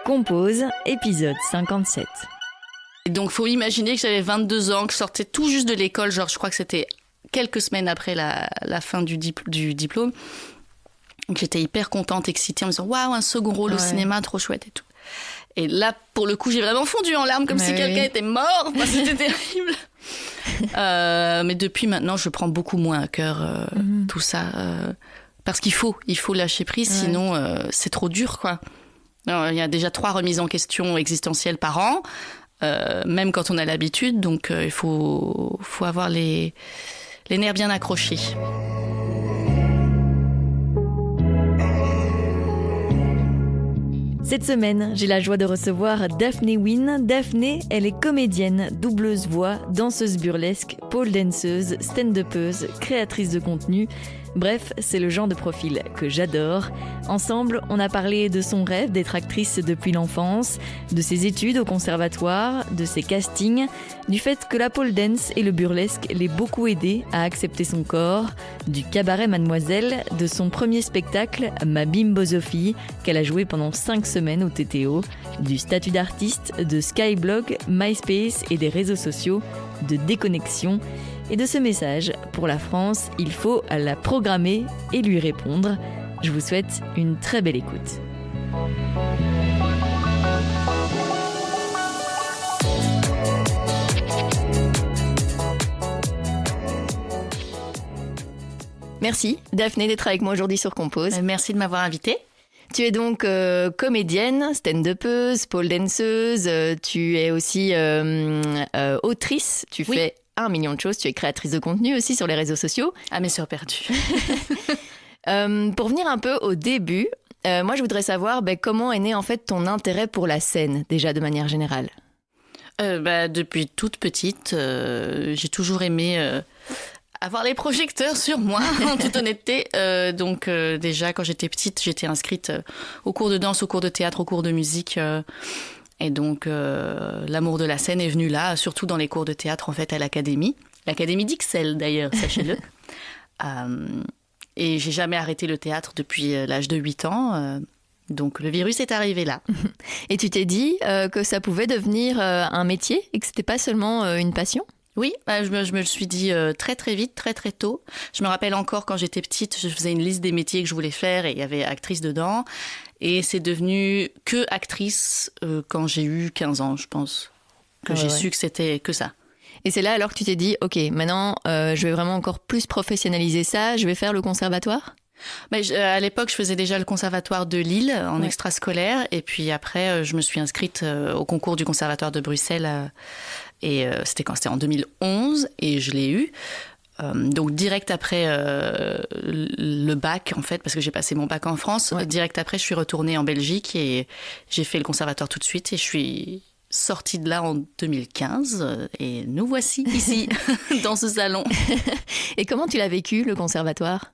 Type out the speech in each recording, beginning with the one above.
Compose, épisode 57. Et donc, faut imaginer que j'avais 22 ans, que je sortais tout juste de l'école, genre je crois que c'était quelques semaines après la fin du diplôme. Donc, j'étais hyper contente, excitée, en me disant « Waouh, un second rôle au cinéma, trop chouette et tout ». Et là, pour le coup, j'ai vraiment fondu en larmes, comme si quelqu'un était mort. Enfin, c'était terrible. Mais depuis maintenant, je prends beaucoup moins à cœur tout ça. Parce qu'il faut lâcher prise, sinon c'est trop dur, quoi. Alors, il y a déjà 3 remises en question existentielles par an, même quand on a l'habitude. Donc, il faut avoir les nerfs bien accrochés. Cette semaine, j'ai la joie de recevoir Daphné Wynne. Daphné, elle est comédienne, doubleuse voix, danseuse burlesque, pole danseuse, stand-upeuse, créatrice de contenu. Bref, c'est le genre de profil que j'adore. Ensemble, on a parlé de son rêve d'être actrice depuis l'enfance, de ses études au conservatoire, de ses castings, du fait que la pole dance et le burlesque l'aient beaucoup aidée à accepter son corps, du cabaret Mademoiselle, de son premier spectacle, Ma Bimbosophie, qu'elle a joué pendant 5 semaines au TTO, du statut d'artiste, de Skyblog, MySpace et des réseaux sociaux, de déconnexion, et de ce message, pour la France, il faut la programmer et lui répondre. Je vous souhaite une très belle écoute. Merci Daphné d'être avec moi aujourd'hui sur Compose. Merci de m'avoir invitée. Tu es donc comédienne, stand-upeuse, pole danseuse, tu es aussi autrice, tu fais 1 million de choses, tu es créatrice de contenu aussi sur les réseaux sociaux. Ah, mes sœurs perdues. Pour venir un peu au début, moi je voudrais savoir comment est né en fait ton intérêt pour la scène, déjà de manière générale. Depuis toute petite, j'ai toujours aimé avoir les projecteurs sur moi, en toute honnêteté. Donc déjà, quand j'étais petite, j'étais inscrite aux cours de danse, aux cours de théâtre, aux cours de musique. Et donc, l'amour de la scène est venu là, surtout dans les cours de théâtre, en fait, à l'Académie. L'Académie d'Ixelles, d'ailleurs, sachez-le. Et j'ai jamais arrêté le théâtre depuis l'âge de 8 ans. Donc, le virus est arrivé là. Et tu t'es dit que ça pouvait devenir un métier et que c'était pas seulement une passion ? Oui, je me le suis dit très très vite, très très tôt. Je me rappelle encore quand j'étais petite, je faisais une liste des métiers que je voulais faire et il y avait actrice dedans. Et c'est devenu que actrice quand j'ai eu 15 ans, je pense. Que j'ai su que c'était que ça. Et c'est là alors que tu t'es dit, ok, maintenant je vais vraiment encore plus professionnaliser ça, je vais faire le conservatoire ? À l'époque, je faisais déjà le conservatoire de Lille en extrascolaire. Et puis après, je me suis inscrite au concours du conservatoire de Bruxelles. Et c'était en 2011 et je l'ai eu. Donc direct après le bac, en fait, parce que j'ai passé mon bac en France, direct après, je suis retournée en Belgique et j'ai fait le conservatoire tout de suite. Et je suis sortie de là en 2015 et nous voici ici, dans ce salon. Et comment tu l'as vécu, le conservatoire ?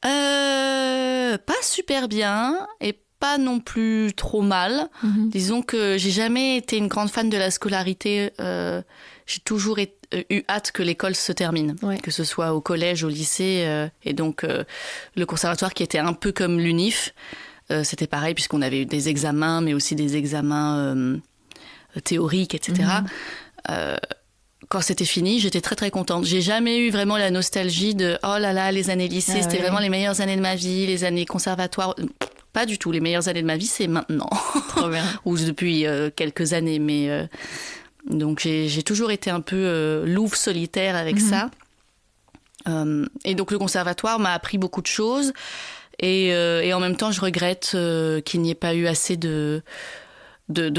Pas super bien et pas non plus trop mal. Disons que j'ai jamais été une grande fan de la scolarité. J'ai toujours eu hâte que l'école se termine, que ce soit au collège, au lycée. Et donc, le conservatoire qui était un peu comme l'UNIF, c'était pareil puisqu'on avait eu des examens, mais aussi des examens théoriques, etc. Quand c'était fini, j'étais très très contente. J'ai jamais eu vraiment la nostalgie de oh là là, les années lycée, c'était vraiment les meilleures années de ma vie, les années conservatoires. Pas du tout. Les meilleures années de ma vie, c'est maintenant. Trop bien. Ou depuis quelques années. Mais donc j'ai toujours été un peu louve solitaire avec ça. Et donc le conservatoire m'a appris beaucoup de choses. Et en même temps, je regrette qu'il n'y ait pas eu assez de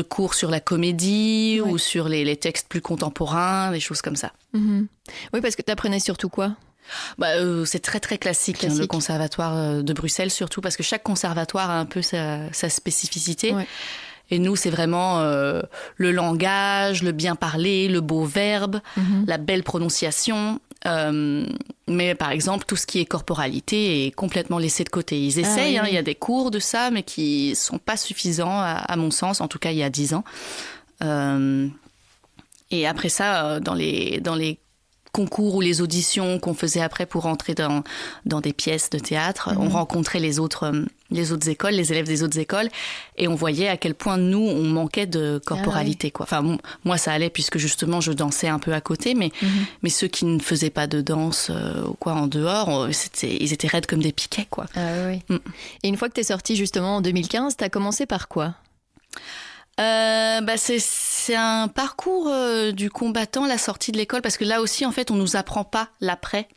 cours sur la comédie ou sur les textes plus contemporains, des choses comme ça. Oui, parce que tu apprenais surtout quoi ? C'est très très classique. Hein, le conservatoire de Bruxelles, surtout parce que chaque conservatoire a un peu sa spécificité. Et nous, c'est vraiment le langage, le bien parler, le beau verbe, la belle prononciation. Mais par exemple, tout ce qui est corporalité est complètement laissé de côté. Ils essayent, il y a des cours de ça, mais qui sont pas suffisants à mon sens, en tout cas il y a 10 ans. Et après ça, dans les concours ou les auditions qu'on faisait après pour entrer dans des pièces de théâtre, on rencontrait les autres les autres écoles, les élèves des autres écoles, et on voyait à quel point nous, on manquait de corporalité, quoi. Enfin, moi, ça allait puisque justement, je dansais un peu à côté, mais ceux qui ne faisaient pas de danse ou quoi en dehors, ils étaient raides comme des piquets, quoi. Et une fois que t'es sortie justement en 2015, t'as commencé par quoi ? C'est un parcours du combattant, la sortie de l'école, parce que là aussi, en fait, on nous apprend pas l'après.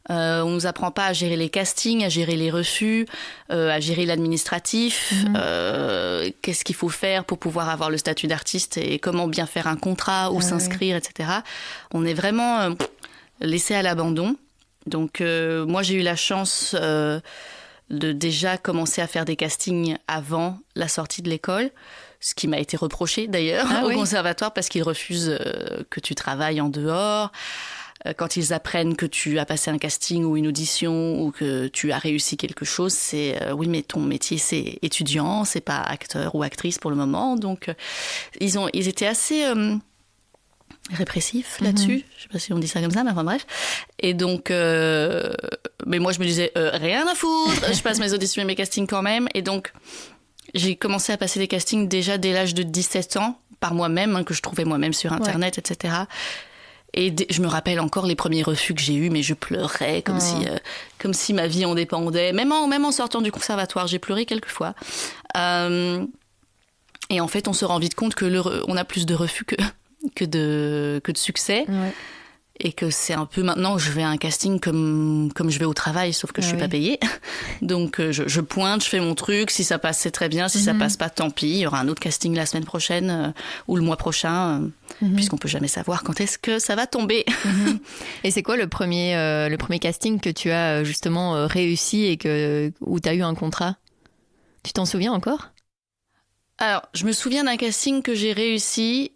On nous apprend pas à gérer les castings, à gérer les refus, à gérer l'administratif, qu'est-ce qu'il faut faire pour pouvoir avoir le statut d'artiste et comment bien faire un contrat, où s'inscrire, etc. On est vraiment laissé à l'abandon. Donc moi j'ai eu la chance de déjà commencer à faire des castings avant la sortie de l'école, ce qui m'a été reproché d'ailleurs au conservatoire parce qu'ils refusent que tu travailles en dehors. Quand ils apprennent que tu as passé un casting ou une audition ou que tu as réussi quelque chose, c'est oui, mais ton métier c'est étudiant, c'est pas acteur ou actrice pour le moment. Donc ils étaient assez répressifs là-dessus. Je sais pas si on dit ça comme ça, mais enfin bref. Et donc, mais moi je me disais rien à foutre, je passe mes auditions et mes castings quand même. Et donc j'ai commencé à passer des castings déjà dès l'âge de 17 ans par moi-même, que je trouvais moi-même sur internet, etc. Et je me rappelle encore les premiers refus que j'ai eus, mais je pleurais comme si ma vie en dépendait. Même en sortant du conservatoire, j'ai pleuré quelques fois. Et en fait, on se rend vite compte que on a plus de refus que de succès. Ouais. Et que c'est un peu maintenant, je vais à un casting comme je vais au travail, sauf que je suis pas payée. Donc je pointe, je fais mon truc. Si ça passe, c'est très bien. Si ça passe pas, tant pis. Il y aura un autre casting la semaine prochaine ou le mois prochain, puisqu'on peut jamais savoir quand est-ce que ça va tomber. Et c'est quoi le premier casting que tu as justement réussi et où tu as eu un contrat ? Tu t'en souviens encore ? Alors, je me souviens d'un casting que j'ai réussi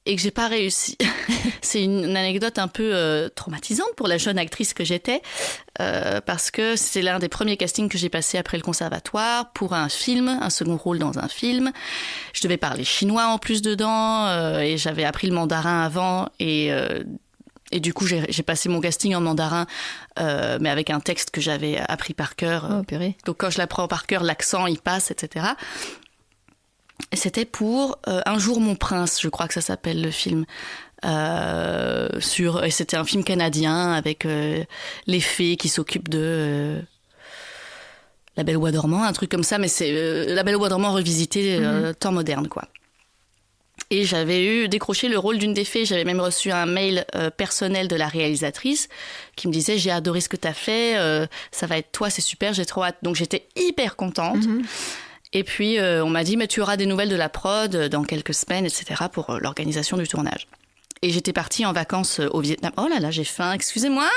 et que j'ai pas réussi. C'est une anecdote un peu traumatisante pour la jeune actrice que j'étais, parce que c'est l'un des premiers castings que j'ai passé après le conservatoire pour un film, un second rôle dans un film. Je devais parler chinois en plus dedans, et j'avais appris le mandarin avant, et du coup j'ai passé mon casting en mandarin, mais avec un texte que j'avais appris par cœur. Oh, purée. Donc quand je l'apprends par cœur, l'accent il passe, etc. C'était pour Un jour mon prince, je crois que ça s'appelle le film. Et c'était un film canadien avec les fées qui s'occupent de La Belle au Bois dormant, un truc comme ça, mais c'est La Belle au Bois dormant revisité temps moderne, quoi. Et j'avais décroché le rôle d'une des fées. J'avais même reçu un mail personnel de la réalisatrice qui me disait « J'ai adoré ce que t'as fait, ça va être toi, c'est super, j'ai trop hâte ». Donc j'étais hyper contente. Et puis, on m'a dit, mais tu auras des nouvelles de la prod dans quelques semaines, etc., pour l'organisation du tournage. Et j'étais partie en vacances au Vietnam. Oh là là, j'ai faim, excusez-moi.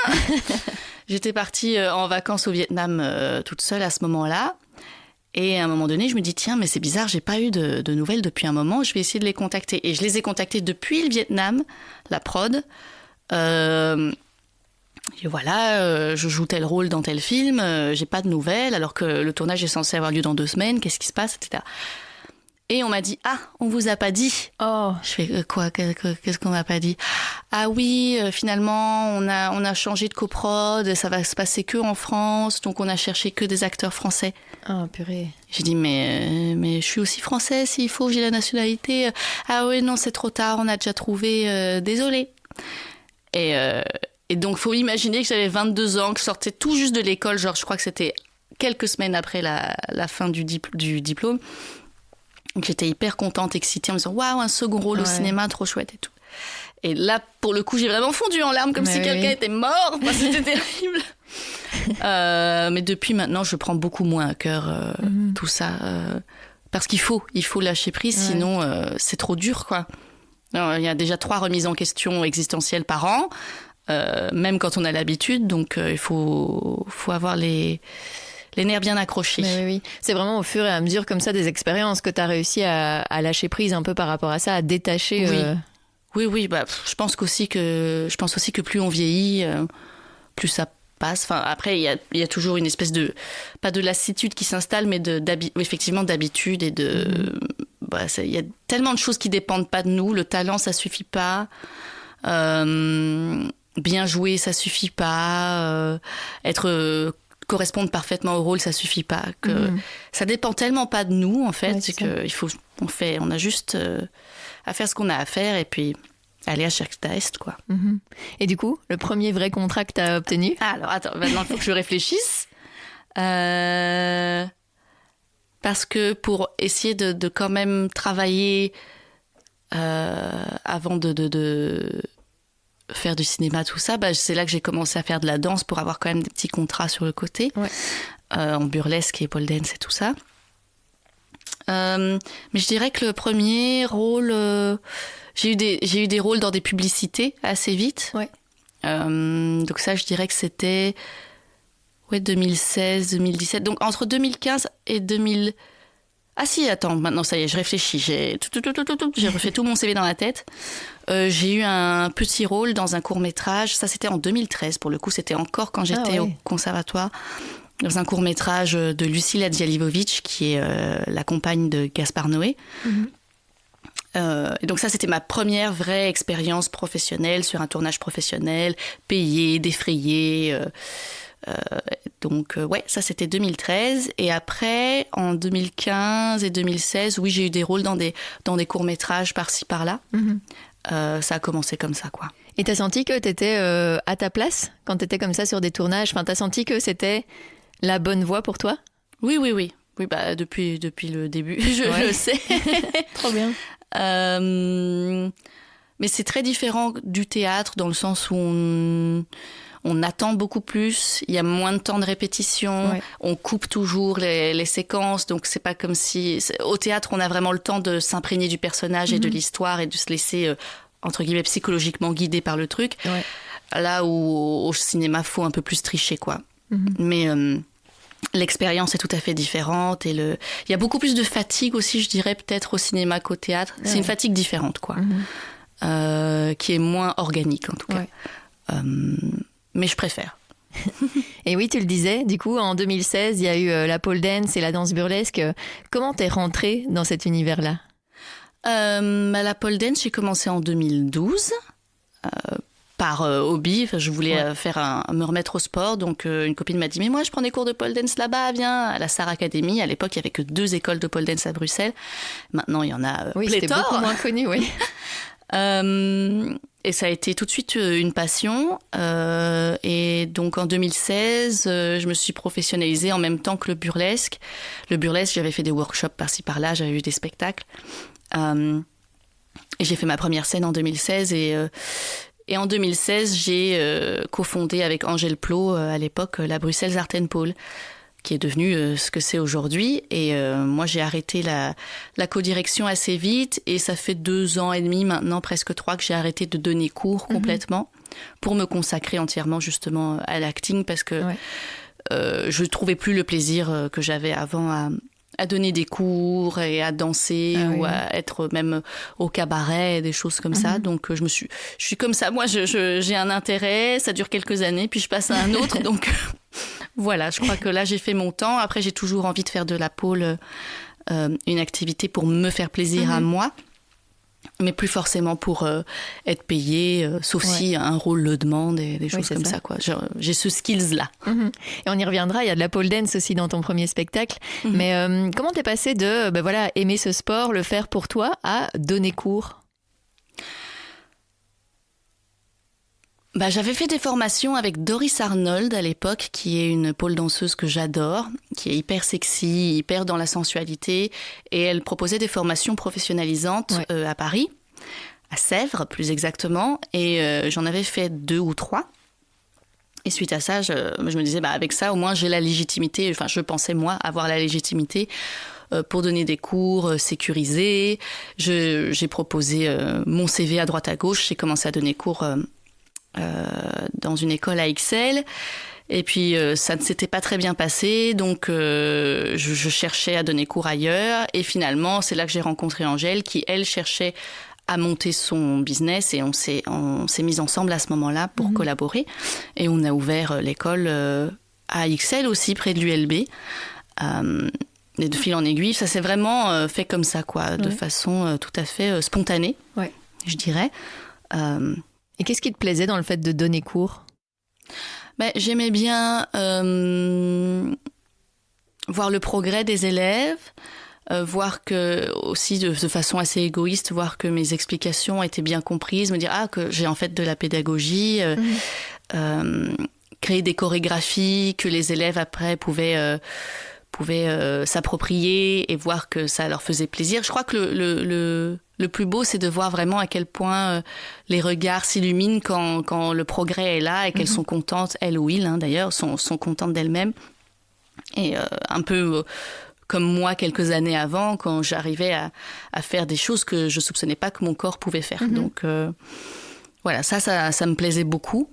J'étais partie en vacances au Vietnam toute seule à ce moment-là. Et à un moment donné, je me dis, tiens, mais c'est bizarre, j'ai pas eu de nouvelles depuis un moment, je vais essayer de les contacter. Et je les ai contactés depuis le Vietnam, la prod. Et voilà, je joue tel rôle dans tel film, j'ai pas de nouvelles, alors que le tournage est censé avoir lieu dans 2 semaines, qu'est-ce qui se passe, etc. Et on m'a dit, ah, on vous a pas dit. Oh. Je fais, quoi, qu'est-ce qu'on m'a pas dit? Ah oui, finalement, on a changé de coprod, ça va se passer que en France, donc on a cherché que des acteurs français. Ah, purée. J'ai dit, mais je suis aussi française, s'il faut, j'ai la nationalité. Ah oui, non, c'est trop tard, on a déjà trouvé, désolé. Et donc, faut imaginer que j'avais 22 ans, que je sortais tout juste de l'école, genre, je crois que c'était quelques semaines après la fin du diplôme. Donc, j'étais hyper contente, excitée, en me disant, waouh, un second rôle au cinéma, trop chouette et tout. Et là, pour le coup, j'ai vraiment fondu en larmes, comme si quelqu'un était mort. Enfin, c'était terrible. Mais depuis maintenant, je prends beaucoup moins à cœur tout ça. Parce qu'il faut lâcher prise, sinon c'est trop dur, quoi. Alors, il y a déjà 3 remises en question existentielles par an. Même quand on a l'habitude, donc il faut avoir les nerfs bien accrochés. Mais oui. C'est vraiment au fur et à mesure comme ça des expériences que tu as réussi à lâcher prise un peu par rapport à ça, à détacher. Oui, bah, je pense aussi que plus on vieillit, plus ça passe. Enfin, après, il y a toujours une espèce de, pas de lassitude qui s'installe, mais effectivement d'habitude et de... Il y a tellement de choses qui dépendent pas de nous. Le talent, ça suffit pas. Bien jouer, ça suffit pas. Être correspondre parfaitement au rôle, ça suffit pas. Ça dépend tellement pas de nous, en fait, on a juste à faire ce qu'on a à faire et puis aller à chaque test, quoi. Et du coup, le premier vrai contrat que tu as obtenu? Alors, attends, maintenant, il faut que je réfléchisse. Parce que pour essayer de quand même travailler avant de faire du cinéma, tout ça, c'est là que j'ai commencé à faire de la danse pour avoir quand même des petits contrats sur le côté, en burlesque et pole dance et tout ça. Mais je dirais que le premier rôle, j'ai eu des rôles dans des publicités assez vite. Donc ça, je dirais que c'était 2016, 2017. Donc entre 2015 et 2000... Ah si, attends, maintenant ça y est, je réfléchis. J'ai refait tout mon CV dans la tête. J'ai eu un petit rôle dans un court-métrage. Ça, c'était en 2013. Pour le coup, c'était encore quand j'étais au conservatoire. Dans un court-métrage de Lucila Djalivovic, qui est la compagne de Gaspard Noé. Et donc ça, c'était ma première vraie expérience professionnelle sur un tournage professionnel, payé, défrayé. Donc ça c'était 2013 et après en 2015 et 2016 j'ai eu des rôles dans des courts-métrages par-ci par-là. Ça a commencé comme ça, quoi. Et t'as senti que t'étais à ta place quand t'étais comme ça sur des tournages? Enfin, t'as senti que c'était la bonne voie pour toi? Oui, depuis le début, je le sais. Trop bien. Mais c'est très différent du théâtre dans le sens où on attend beaucoup plus, il y a moins de temps de répétition, on coupe toujours les séquences, donc c'est pas comme si... Au théâtre, on a vraiment le temps de s'imprégner du personnage et de l'histoire et de se laisser, entre guillemets, psychologiquement guider par le truc. Là où au cinéma, faut un peu plus tricher, quoi. Mais l'expérience est tout à fait différente et il y a beaucoup plus de fatigue aussi, je dirais, peut-être au cinéma qu'au théâtre. C'est une fatigue différente, quoi, qui est moins organique, en tout cas. Mais je préfère. Et oui, tu le disais, du coup, en 2016, il y a eu la pole dance et la danse burlesque. Comment t'es rentrée dans cet univers-là? La pole dance, j'ai commencé en 2012 par hobby. Enfin, je voulais me remettre au sport. Donc, une copine m'a dit « Mais moi, je prends des cours de pole dance là-bas, viens, à la Star Academy. » À l'époque, il n'y avait que 2 écoles de pole dance à Bruxelles. Maintenant, il y en a pléthore. C'était beaucoup moins connu, oui. Et ça a été tout de suite une passion. Et donc en 2016, je me suis professionnalisée en même temps que le burlesque. Le burlesque, j'avais fait des workshops par-ci par-là, j'avais eu des spectacles. Et j'ai fait ma première scène en 2016. Et en 2016, j'ai cofondé avec Angèle Plot, à l'époque, la Bruxelles Art and Pole, qui est devenue ce que c'est aujourd'hui. Et moi, j'ai arrêté la co-direction assez vite. Et ça fait 2 ans et demi maintenant, presque 3, que j'ai arrêté de donner cours complètement pour me consacrer entièrement justement à l'acting parce que je ne trouvais plus le plaisir que j'avais avant à donner des cours et à danser ou à être même au cabaret, des choses comme ça. Donc, je suis comme ça. Moi, j'ai un intérêt, ça dure quelques années, puis je passe à un autre. Donc... Voilà, je crois que là, j'ai fait mon temps. Après, j'ai toujours envie de faire de la pole une activité pour me faire plaisir à moi, mais plus forcément pour être payée, sauf si un rôle le demande et des choses comme ça, quoi. J'ai ce skills-là. Et on y reviendra, il y a de la pole dance aussi dans ton premier spectacle. Mais comment t'es passée de aimer ce sport, le faire pour toi, à donner cours? J'avais fait des formations avec Doris Arnold à l'époque, qui est une pole danseuse que j'adore, qui est hyper sexy, hyper dans la sensualité. Et elle proposait des formations professionnalisantes à Paris, à Sèvres plus exactement. Et j'en avais fait 2 ou 3. Et suite à ça, je me disais, avec ça, au moins j'ai la légitimité. Enfin, je pensais, moi, avoir la légitimité pour donner des cours sécurisés. J'ai proposé mon CV à droite à gauche. J'ai commencé à donner cours... dans une école à Ixelles et puis ça ne s'était pas très bien passé donc je cherchais à donner cours ailleurs et finalement c'est là que j'ai rencontré Angèle qui elle cherchait à monter son business et on s'est mis ensemble à ce moment-là pour collaborer et on a ouvert l'école à Ixelles aussi près de l'ULB et de fil en aiguille ça s'est vraiment fait comme ça quoi de façon tout à fait spontanée je dirais. Et qu'est-ce qui te plaisait dans le fait de donner cours? J'aimais bien voir le progrès des élèves, voir que, aussi de façon assez égoïste, voir que mes explications étaient bien comprises, me dire que j'ai en fait de la pédagogie, créer des chorégraphies que les élèves après pouvaient s'approprier et voir que ça leur faisait plaisir. Je crois que le plus beau, c'est de voir vraiment à quel point les regards s'illuminent quand le progrès est là et qu'elles sont contentes, elles ou ils d'ailleurs, sont contentes d'elles-mêmes. Et un peu comme moi quelques années avant, quand j'arrivais à faire des choses que je soupçonnais pas que mon corps pouvait faire. Donc voilà, ça me plaisait beaucoup.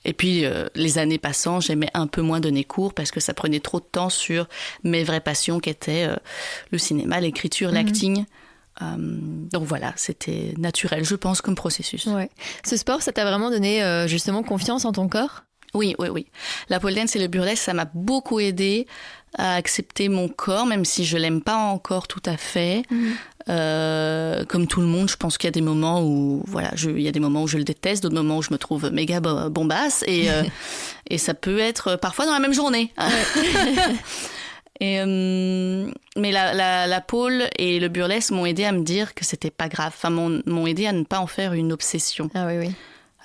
Et puis, les années passant, j'aimais un peu moins donner cours parce que ça prenait trop de temps sur mes vraies passions qui étaient le cinéma, l'écriture, l'acting. Donc voilà, c'était naturel, je pense, comme processus. Ouais. Ce sport, ça t'a vraiment donné justement confiance en ton corps ? Oui. La pole dance et le burlesque, ça m'a beaucoup aidée à accepter mon corps, même si je l'aime pas encore tout à fait. Comme tout le monde, je pense qu'il y a des moments où, il y a des moments où je le déteste, d'autres moments où je me trouve méga bombasse, et ça peut être parfois dans la même journée. Mais la pole et le burlesque m'ont aidé à me dire que c'était pas grave. Enfin, m'ont aidé à ne pas en faire une obsession. Ah oui.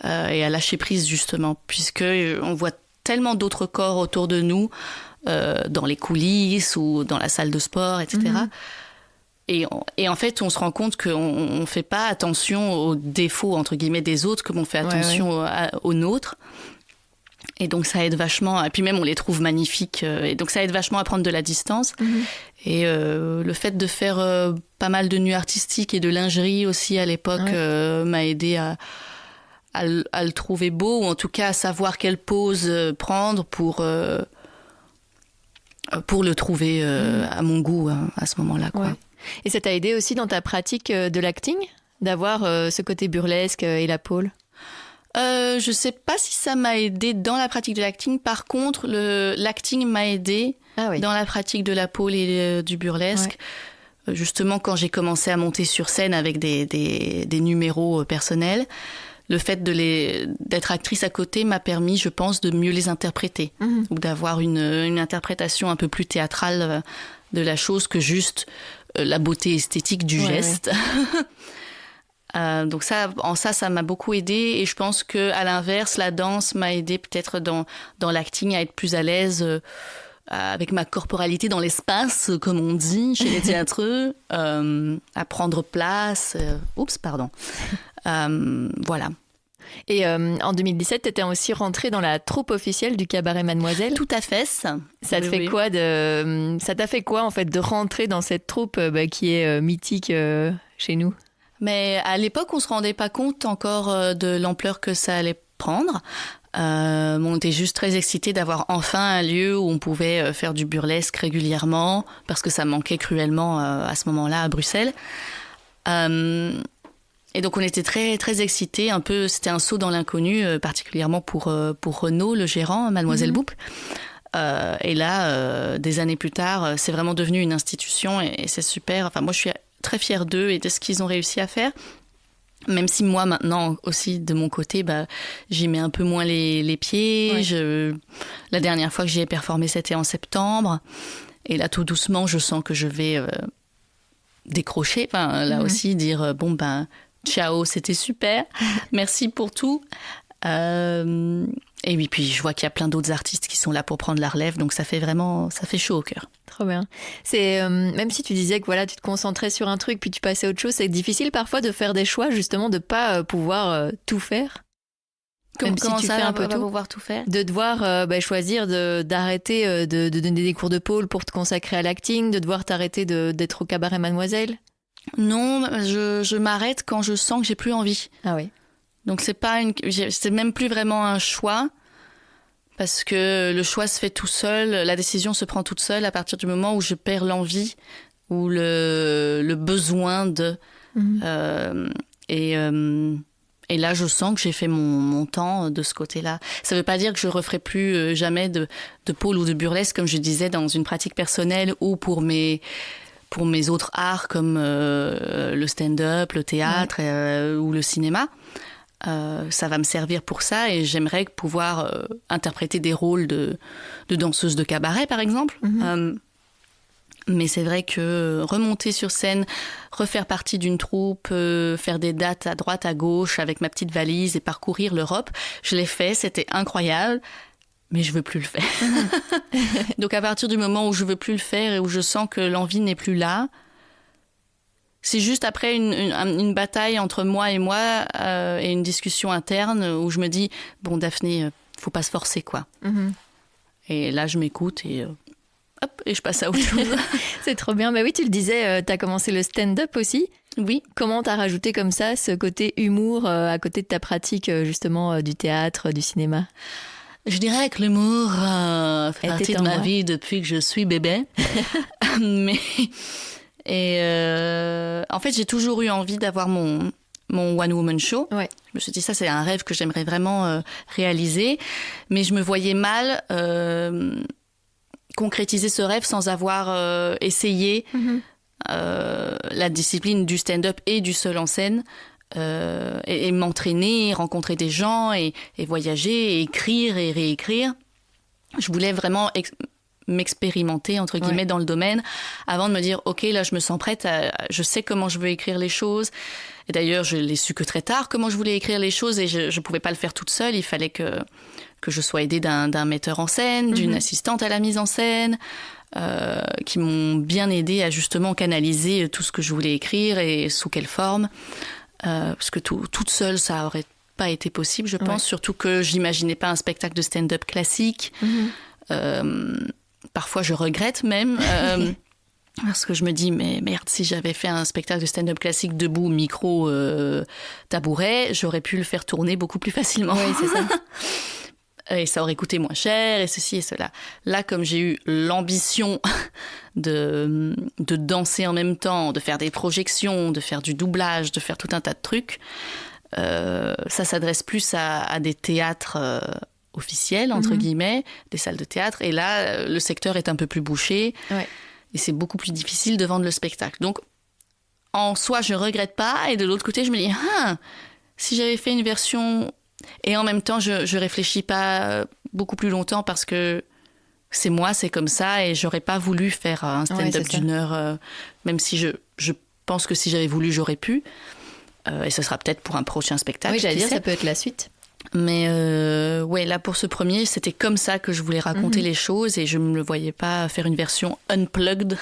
Et à lâcher prise, justement, puisque on voit tellement d'autres corps autour de nous, dans les coulisses ou dans la salle de sport, etc. Et en fait, on se rend compte qu'on ne fait pas attention aux défauts, entre guillemets, des autres, comme on fait attention aux nôtres. Et donc, ça aide vachement. Et puis même, on les trouve magnifiques. Et donc, ça aide vachement à prendre de la distance. Et le fait de faire pas mal de nuits artistiques et de lingerie aussi à l'époque m'a aidé à le trouver beau, ou en tout cas à savoir quelle pose prendre pour le trouver à mon goût à ce moment-là, quoi. Ouais. Et ça t'a aidé aussi dans ta pratique de l'acting, d'avoir ce côté burlesque et la pole ? Je sais pas si ça m'a aidé dans la pratique de l'acting. Par contre, l'acting m'a aidé dans la pratique de la pole et du burlesque. Justement, quand j'ai commencé à monter sur scène avec des numéros personnels, le fait d'être actrice à côté m'a permis, je pense, de mieux les interpréter, ou d'avoir une interprétation un peu plus théâtrale de la chose que juste la beauté esthétique du geste. Donc ça m'a beaucoup aidé, et je pense que à l'inverse, la danse m'a aidé peut-être dans l'acting à être plus à l'aise avec ma corporalité dans l'espace, comme on dit chez les théâtreux, à prendre place. Voilà. Et en 2017, tu étais aussi rentrée dans la troupe officielle du cabaret Mademoiselle. Tout à fait. Ça t'a fait quoi en fait de rentrer dans cette troupe qui est mythique chez nous ? Mais à l'époque, on se rendait pas compte encore de l'ampleur que ça allait prendre. On était juste très excités d'avoir enfin un lieu où on pouvait faire du burlesque régulièrement, parce que ça manquait cruellement à ce moment-là à Bruxelles. Et donc on était très très excités, un peu, c'était un saut dans l'inconnu, particulièrement pour Renaud, le gérant, Mademoiselle Bouple. Et là, des années plus tard, c'est vraiment devenu une institution, et c'est super. Enfin, moi je suis très fière d'eux et de ce qu'ils ont réussi à faire. Même si moi maintenant aussi de mon côté, j'y mets un peu moins les pieds. La dernière fois que j'y ai performé, c'était en septembre. Et là, tout doucement, je sens que je vais décrocher. Enfin, là aussi, dire ciao, c'était super. Merci pour tout. Et oui, puis je vois qu'il y a plein d'autres artistes qui sont là pour prendre la relève, donc ça fait chaud au cœur. Trop bien. C'est même si tu disais que tu te concentrais sur un truc puis tu passais à autre chose, c'est difficile parfois de faire des choix, justement, de pas pouvoir tout faire. Comment si tu fais un peu tout, pouvoir tout faire. De devoir choisir d'arrêter de donner des cours de pole pour te consacrer à l'acting, de devoir t'arrêter d'être au cabaret Mademoiselle. Non, je m'arrête quand je sens que j'ai plus envie. Ah oui. Donc c'est même plus vraiment un choix, parce que le choix se fait tout seul, la décision se prend toute seule à partir du moment où je perds l'envie ou le besoin de. Et là, je sens que j'ai fait mon temps de ce côté-là. Ça ne veut pas dire que je referai plus jamais de pole ou de burlesque, comme je disais, dans une pratique personnelle ou pour mes autres arts comme le stand-up, le théâtre ou le cinéma. Ça va me servir pour ça et j'aimerais pouvoir interpréter des rôles de danseuse de cabaret, par exemple. Mais c'est vrai que remonter sur scène, refaire partie d'une troupe, faire des dates à droite, à gauche avec ma petite valise et parcourir l'Europe, je l'ai fait, c'était incroyable, mais je veux plus le faire. Donc à partir du moment où je veux plus le faire et où je sens que l'envie n'est plus là, c'est juste après une bataille entre moi et une discussion interne où je me dis « Bon, Daphné, faut pas se forcer, quoi. » Et là, je m'écoute et... et je passe à autre chose. C'est trop bien. Bah oui, tu le disais, tu as commencé le stand-up aussi. Oui. Comment tu as rajouté comme ça ce côté humour à côté de ta pratique justement du théâtre, du cinéma? Je dirais que l'humour fait partie de ma vie depuis que je suis bébé. En fait, j'ai toujours eu envie d'avoir mon one-woman show. Ouais. Je me suis dit, ça, c'est un rêve que j'aimerais vraiment réaliser. Mais je me voyais mal... concrétiser ce rêve sans avoir essayé la discipline du stand-up et du seul en scène et m'entraîner, rencontrer des gens et voyager, et écrire et réécrire. Je voulais vraiment m'expérimenter, entre guillemets, dans le domaine avant de me dire, OK, là, je me sens prête, je sais comment je veux écrire les choses. Et d'ailleurs, je l'ai su que très tard, comment je voulais écrire les choses et je pouvais pas le faire toute seule. Il fallait que je sois aidée d'un metteur en scène, d'une assistante à la mise en scène, qui m'ont bien aidée à justement canaliser tout ce que je voulais écrire et sous quelle forme. Parce que toute seule, ça aurait pas été possible, je pense. Surtout que j'imaginais pas un spectacle de stand-up classique. Parfois, je regrette même. Parce que je me dis, mais merde, si j'avais fait un spectacle de stand-up classique debout, micro, tabouret, j'aurais pu le faire tourner beaucoup plus facilement. Oui, c'est ça. Et ça aurait coûté moins cher, et ceci et cela. Là, comme j'ai eu l'ambition de danser en même temps, de faire des projections, de faire du doublage, de faire tout un tas de trucs, ça s'adresse plus à des théâtres officiels, entre guillemets, des salles de théâtre. Et là, le secteur est un peu plus bouché. Ouais. Et c'est beaucoup plus difficile de vendre le spectacle. Donc, en soi, je ne regrette pas. Et de l'autre côté, je me dis, si j'avais fait une version... Et en même temps, je ne réfléchis pas beaucoup plus longtemps parce que c'est moi, c'est comme ça. Et je n'aurais pas voulu faire un stand-up d'une heure, même si je pense que si j'avais voulu, j'aurais pu. Et ce sera peut-être pour un prochain spectacle. Oui, j'allais dire, ça peut être la suite. Mais ouais, là, pour ce premier, c'était comme ça que je voulais raconter les choses et je ne me voyais pas faire une version unplugged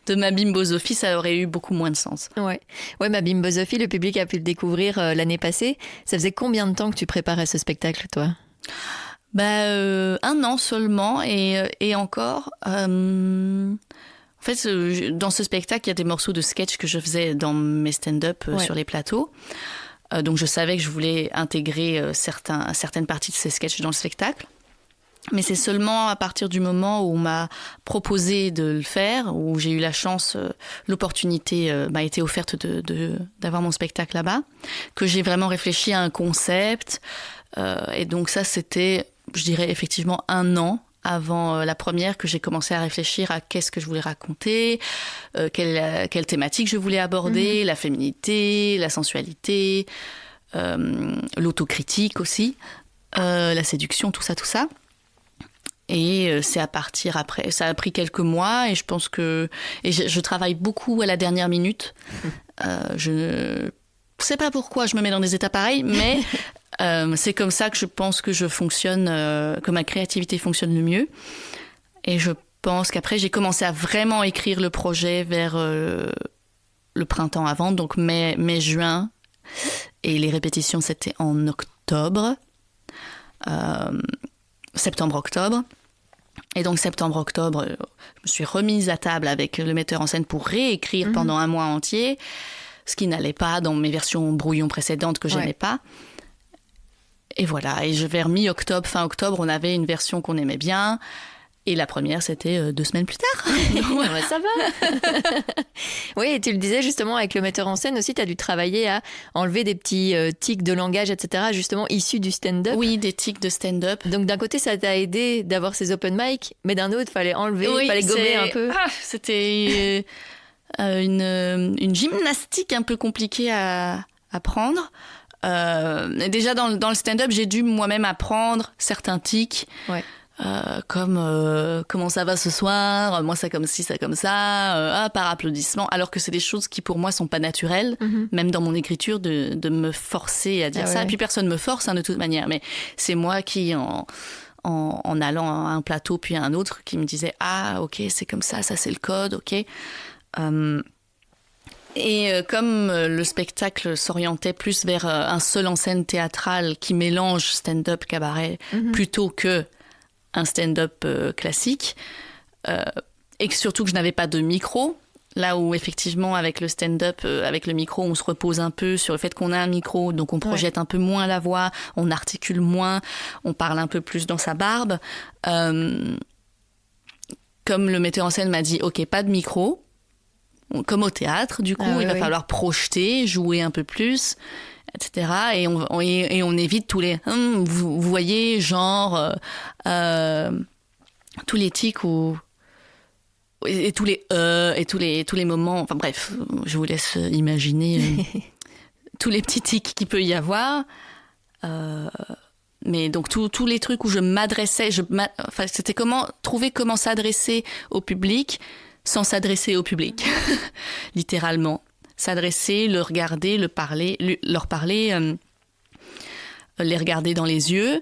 de ma Bimbosophie, ça aurait eu beaucoup moins de sens. Ouais, ma Bimbosophie, le public a pu le découvrir l'année passée. Ça faisait combien de temps que tu préparais ce spectacle, toi ? 1 an seulement et encore... En fait, dans ce spectacle, il y a des morceaux de sketch que je faisais dans mes stand-up sur les plateaux. Donc je savais que je voulais intégrer certaines parties de ces sketchs dans le spectacle. Mais c'est seulement à partir du moment où on m'a proposé de le faire, où j'ai eu la chance, l'opportunité m'a été offerte d'avoir mon spectacle là-bas, que j'ai vraiment réfléchi à un concept. Et donc ça, c'était, je dirais, effectivement 1 an avant la première que j'ai commencé à réfléchir à qu'est-ce que je voulais raconter, quelle thématique je voulais aborder, la féminité, la sensualité, l'autocritique aussi, la séduction, tout ça. Et c'est à partir après, ça a pris quelques mois et je pense que... Et je travaille beaucoup à la dernière minute. Je ne sais pas pourquoi je me mets dans des états pareils, mais... c'est comme ça que je pense que je fonctionne, que ma créativité fonctionne le mieux. Et je pense qu'après, j'ai commencé à vraiment écrire le projet vers le printemps avant, donc mai-juin. Et les répétitions, c'était en octobre. Septembre-octobre. Et donc, septembre-octobre, je me suis remise à table avec le metteur en scène pour réécrire pendant 1 mois entier, ce qui n'allait pas dans mes versions brouillon précédentes que j'aimais pas. Et voilà, et vers mi-octobre, fin octobre, on avait une version qu'on aimait bien. Et la première, c'était 2 semaines plus tard. Ouais, ça va. Oui, et tu le disais justement, avec le metteur en scène aussi, tu as dû travailler à enlever des petits tics de langage, etc., justement issus du stand-up. Oui, des tics de stand-up. Donc d'un côté, ça t'a aidé d'avoir ces open mic, mais d'un autre, il fallait enlever, il fallait gommer un peu. C'était une gymnastique un peu compliquée à prendre. Et déjà dans le stand-up, j'ai dû moi-même apprendre certains tics. Ouais. Comme comment ça va ce soir, moi ça comme ci, ça comme ça, par applaudissement, alors que c'est des choses qui pour moi sont pas naturelles, même dans mon écriture, de me forcer à dire ça. Et puis personne me force de toute manière, mais c'est moi qui en allant à un plateau puis à un autre qui me disait ah ok c'est comme ça c'est le code, ok. Comme le spectacle s'orientait plus vers un seul en scène théâtral qui mélange stand-up cabaret plutôt que un stand-up classique, et que surtout que je n'avais pas de micro, là où effectivement avec le stand-up, avec le micro, on se repose un peu sur le fait qu'on a un micro, donc on projette un peu moins la voix, on articule moins, on parle un peu plus dans sa barbe. Comme le metteur en scène m'a dit, ok, pas de micro, comme au théâtre, du coup, il va falloir projeter, jouer un peu plus, etc. Et on évite tous les vous voyez, genre tous les tics et tous les et tous les moments. Enfin bref, je vous laisse imaginer tous les petits tics qu'il peut y avoir. Mais donc tous les trucs où je m'adressais, c'était trouver comment s'adresser au public sans s'adresser au public, littéralement. S'adresser, le regarder, leur parler, les regarder dans les yeux,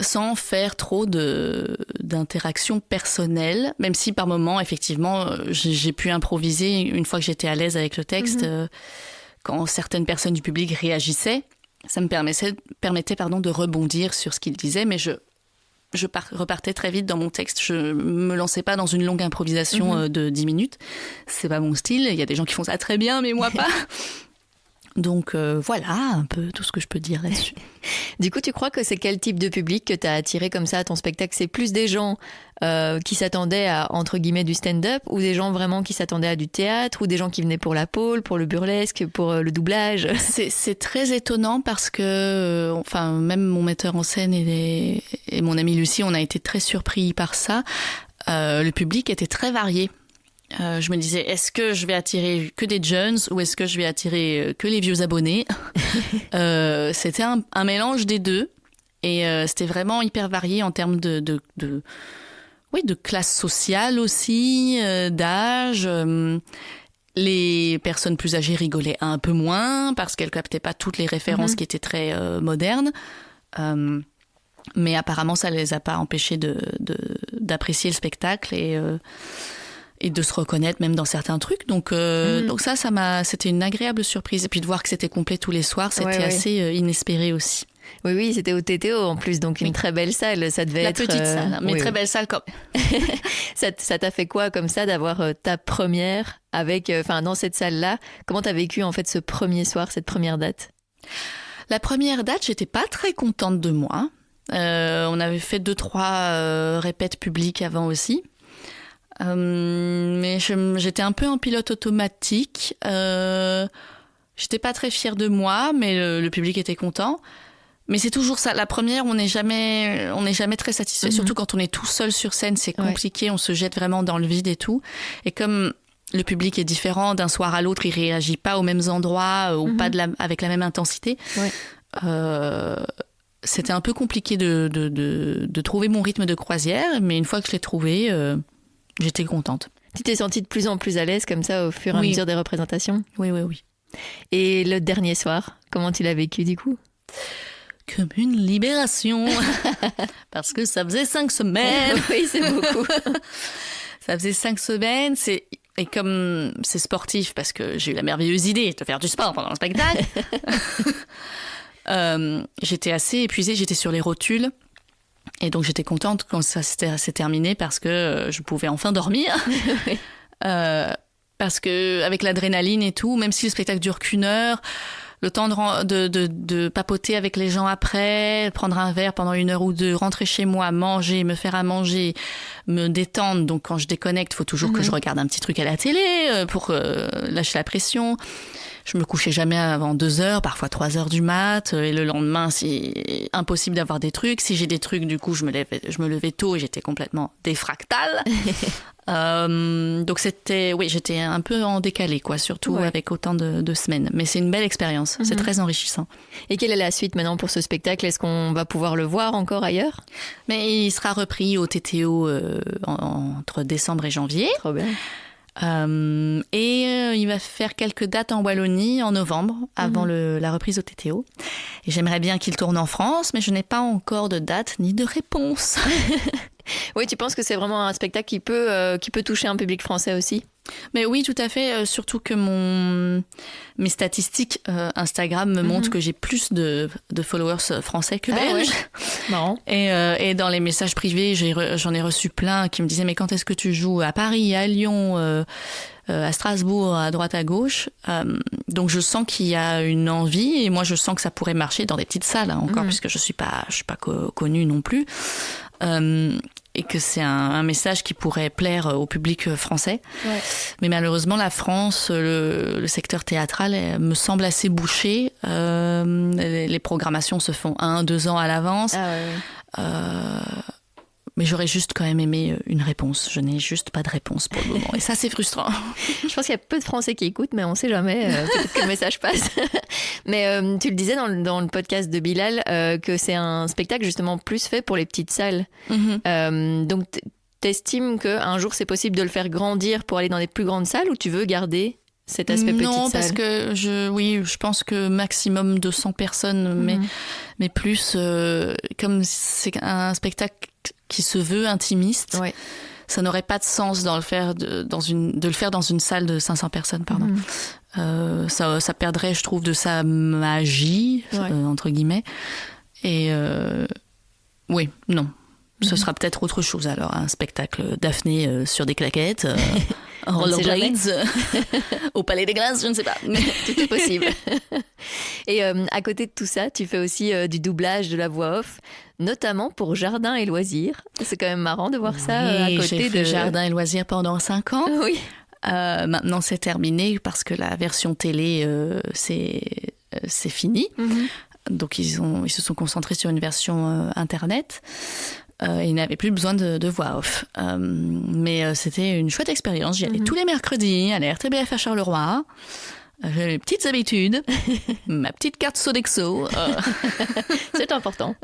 sans faire trop d'interaction personnelle, même si par moments, effectivement, j'ai pu improviser une fois que j'étais à l'aise avec le texte, quand certaines personnes du public réagissaient, ça me permettait de rebondir sur ce qu'ils disaient, mais je repartais très vite dans mon texte. Je me lançais pas dans une longue improvisation de 10 minutes. C'est pas mon style. Il y a des gens qui font ça très bien, mais moi pas. Donc voilà un peu tout ce que je peux dire là-dessus. Du coup, tu crois que c'est quel type de public que tu as attiré comme ça à ton spectacle ? C'est plus des gens qui s'attendaient à, entre guillemets, du stand-up, ou des gens vraiment qui s'attendaient à du théâtre, ou des gens qui venaient pour la pole, pour le burlesque, pour le doublage ? C'est très étonnant parce que, même mon metteur en scène et mon amie Lucie, on a été très surpris par ça. Le public était très varié. Je me disais, est-ce que je vais attirer que des jeunes ou est-ce que je vais attirer que les vieux abonnés ? C'était un mélange des deux et c'était vraiment hyper varié en termes de classe sociale aussi, d'âge. Les personnes plus âgées rigolaient un peu moins parce qu'elles captaient pas toutes les références qui étaient très modernes. Mais apparemment, ça les a pas empêchés d'apprécier le spectacle et de se reconnaître même dans certains trucs. Donc ça c'était une agréable surprise. Et puis de voir que c'était complet tous les soirs, c'était assez inespéré aussi. Oui, c'était au TTO en plus, donc une très belle salle. Ça devait être... La petite salle, mais très belle salle quand même. Ça t'a fait quoi comme ça d'avoir ta première dans cette salle-là ? Comment t'as vécu en fait ce premier soir, cette première date ? La première date, j'étais pas très contente de moi. On avait fait 2-3 répètes publiques avant aussi. Mais j'étais un peu en pilote automatique. J'étais pas très fière de moi, mais le public était content. Mais c'est toujours ça. La première, on n'est jamais très satisfait. Surtout quand on est tout seul sur scène, c'est compliqué. On se jette vraiment dans le vide et tout. Et comme le public est différent d'un soir à l'autre, il réagit pas aux mêmes endroits ou pas avec la même intensité. C'était un peu compliqué de trouver mon rythme de croisière. Mais une fois que je l'ai trouvé, j'étais contente. Tu t'es sentie de plus en plus à l'aise comme ça au fur et à mesure des représentations ? Oui. Et le dernier soir, comment tu l'as vécu du coup ? Comme une libération. Parce que ça faisait 5 semaines. Oui, c'est beaucoup. Ça faisait 5 semaines. Et comme c'est sportif, parce que j'ai eu la merveilleuse idée de faire du sport pendant le spectacle, j'étais assez épuisée. J'étais sur les rotules. Et donc j'étais contente quand ça s'est terminé parce que je pouvais enfin dormir. Parce que avec l'adrénaline et tout, même si le spectacle dure qu'1 heure, le temps de papoter avec les gens après, prendre un verre pendant 1 heure ou 2, rentrer chez moi, manger, me faire à manger, me détendre. Donc quand je déconnecte, il faut toujours que je regarde un petit truc à la télé pour lâcher la pression. Je me couchais jamais avant 2h, parfois 3h du mat. Et le lendemain, c'est impossible d'avoir des trucs. Si j'ai des trucs, du coup, je me levais tôt et j'étais complètement défractale. Donc j'étais un peu en décalé, quoi, surtout avec autant de semaines. Mais c'est une belle expérience, c'est très enrichissant. Et quelle est la suite maintenant pour ce spectacle? Est-ce qu'on va pouvoir le voir encore ailleurs? Mais il sera repris au TTO entre décembre et janvier. Trop bien. Il va faire quelques dates en Wallonie en novembre, avant la reprise au TTO. Et j'aimerais bien qu'il tourne en France, mais je n'ai pas encore de date ni de réponse. Oui, tu penses que c'est vraiment un spectacle qui peut toucher un public français aussi? Mais oui, tout à fait. Surtout que mes statistiques Instagram me montrent que j'ai plus de followers français que belges. Ouais. Marrant. Et dans les messages privés, j'en ai reçu plein qui me disaient « Mais quand est-ce que tu joues à Paris, à Lyon, à Strasbourg, à droite, à gauche ?» Donc je sens qu'il y a une envie et moi je sens que ça pourrait marcher dans des petites salles encore, puisque je suis pas connue non plus. Et que c'est un message qui pourrait plaire au public français. Ouais. Mais malheureusement, la France, le secteur théâtral me semble assez bouché. Les programmations se font 1-2 ans à l'avance. Ah ouais. Mais j'aurais juste quand même aimé une réponse. Je n'ai juste pas de réponse pour le moment. Et ça, c'est frustrant. Je pense qu'il y a peu de Français qui écoutent, mais on ne sait jamais. Peut-être que le message passe. Mais tu le disais dans le podcast de Bilal, que c'est un spectacle justement plus fait pour les petites salles. Donc, t'estimes qu'un jour, c'est possible de le faire grandir pour aller dans des plus grandes salles, ou tu veux garder cet aspect petite salle? Non, parce que je pense que maximum 200 personnes, mais plus, comme c'est un spectacle qui se veut intimiste, ça n'aurait pas de sens de le faire dans une salle de 500 personnes, pardon. Ça perdrait, je trouve, de sa magie, entre guillemets. Et oui, non. Ce sera peut-être autre chose alors, un spectacle Daphné sur des claquettes, en rollerblades, au Palais des Glaces, je ne sais pas. Mais tout est possible. Et à côté de tout ça, tu fais aussi du doublage, de la voix off, notamment pour Jardin et Loisirs. C'est quand même marrant de voir ça à côté j'ai fait Jardin et Loisirs pendant 5 ans. Oui. Maintenant, c'est terminé parce que la version télé, c'est fini. Donc, ils se sont concentrés sur une version Internet. Ils n'avaient plus besoin de voix off. Mais c'était une chouette expérience. J'y allais tous les mercredis à la RTBF à Charleroi. J'ai mes petites habitudes, ma petite carte Sodexo. C'est important.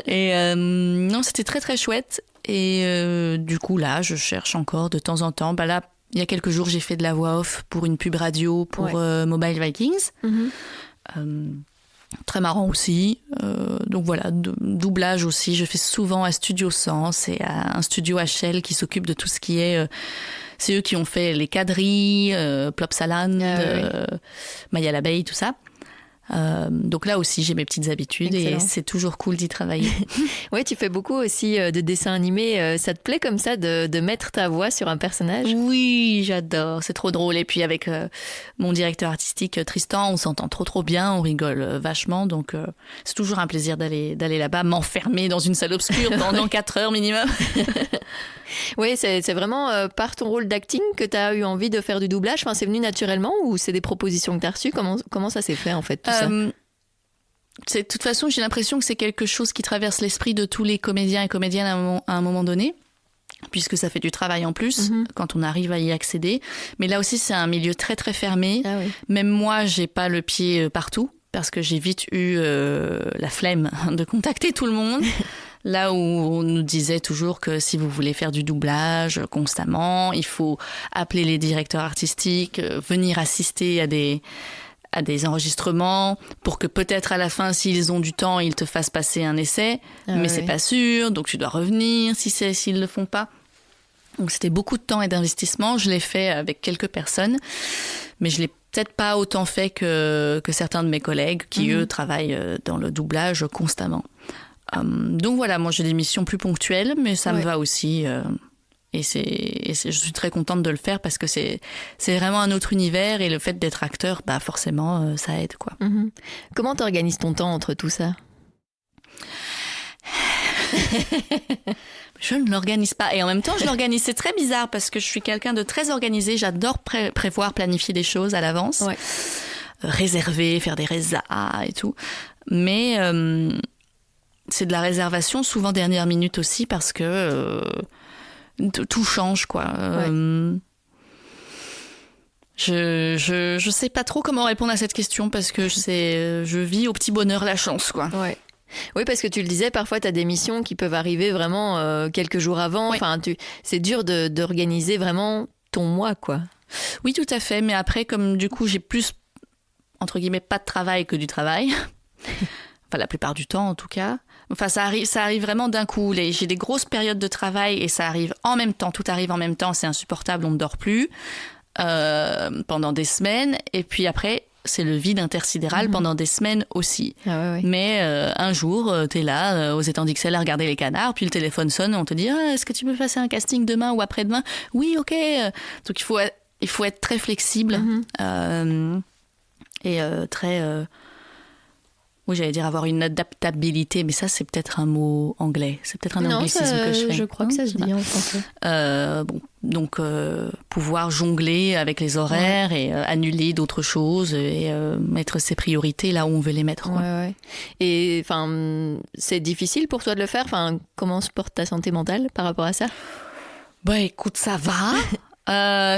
Et non, c'était très très chouette. Et du coup, là, je cherche encore de temps en temps. Là, il y a quelques jours, j'ai fait de la voix off pour une pub radio pour Mobile Vikings. Très marrant aussi. Donc voilà, doublage aussi. Je fais souvent à Studio 100, c'est un studio HL qui s'occupe de tout ce qui est... c'est eux qui ont fait les quadrilles, Plopsaland, Maya l'abeille, tout ça. Donc là aussi, j'ai mes petites habitudes. Excellent. Et c'est toujours cool d'y travailler. Oui, tu fais beaucoup aussi de dessins animés. Ça te plaît comme ça de mettre ta voix sur un personnage? Oui, j'adore. C'est trop drôle. Et puis avec mon directeur artistique Tristan, on s'entend trop bien, on rigole vachement. Donc c'est toujours un plaisir d'aller là-bas, m'enfermer dans une salle obscure pendant 4 heures minimum. Oui, c'est vraiment par ton rôle d'acting que tu as eu envie de faire du doublage. Enfin, c'est venu naturellement ou c'est des propositions que tu as reçues? Comment ça s'est fait en fait, tout ça? De toute façon, j'ai l'impression que c'est quelque chose qui traverse l'esprit de tous les comédiens et comédiennes à un moment donné, puisque ça fait du travail en plus quand on arrive à y accéder. Mais là aussi, c'est un milieu très très fermé. Ah oui. Même moi, j'ai pas le pied partout parce que j'ai vite eu la flemme de contacter tout le monde. Là où on nous disait toujours que si vous voulez faire du doublage constamment, il faut appeler les directeurs artistiques, venir assister à des enregistrements pour que peut-être à la fin, s'ils ont du temps, ils te fassent passer un essai. Mais c'est pas sûr, donc tu dois revenir s'ils le font pas. Donc c'était beaucoup de temps et d'investissement. Je l'ai fait avec quelques personnes, mais je l'ai peut-être pas autant fait que certains de mes collègues qui, eux, travaillent dans le doublage constamment. Donc voilà, moi j'ai des missions plus ponctuelles, mais ça me va aussi. Et je suis très contente de le faire parce que c'est vraiment un autre univers et le fait d'être acteur, forcément, ça aide, quoi. Comment t'organises ton temps entre tout ça? Je ne l'organise pas. Et en même temps, je l'organise. C'est très bizarre parce que je suis quelqu'un de très organisé. J'adore prévoir, planifier des choses à l'avance. Ouais. Réserver, faire des résas et tout. Mais c'est de la réservation, souvent dernière minute aussi, parce que tout change, quoi. Je sais pas trop comment répondre à cette question parce que je vis au petit bonheur la chance, quoi. Ouais. Oui, parce que tu le disais, parfois tu as des missions qui peuvent arriver vraiment quelques jours avant. Oui. Enfin, c'est dur d'organiser vraiment ton mois, quoi. Oui, tout à fait. Mais après, comme du coup, j'ai plus, entre guillemets, pas de travail que du travail. Enfin, la plupart du temps, en tout cas. Enfin, ça arrive vraiment d'un coup. J'ai des grosses périodes de travail et ça arrive en même temps. Tout arrive en même temps. C'est insupportable. On ne dort plus pendant des semaines. Et puis après, c'est le vide intersidéral pendant des semaines aussi. Ah ouais. Mais un jour, t'es là, aux étangs d'Ixelles, à regarder les canards, puis le téléphone sonne, on te dit est-ce que tu peux passer un casting demain ou après-demain ? Oui, ok. Donc il faut être très flexible et très... oui, j'allais dire avoir une adaptabilité, mais ça, c'est peut-être un mot anglais. C'est peut-être un anglicisme que je fais. Je crois que ça se dit en français. Donc, pouvoir jongler avec les horaires et annuler d'autres choses et mettre ses priorités là où on veut les mettre. Quoi. Ouais. Et c'est difficile pour toi de le faire. Enfin, comment se porte ta santé mentale par rapport à ça ? Bah, écoute, ça va.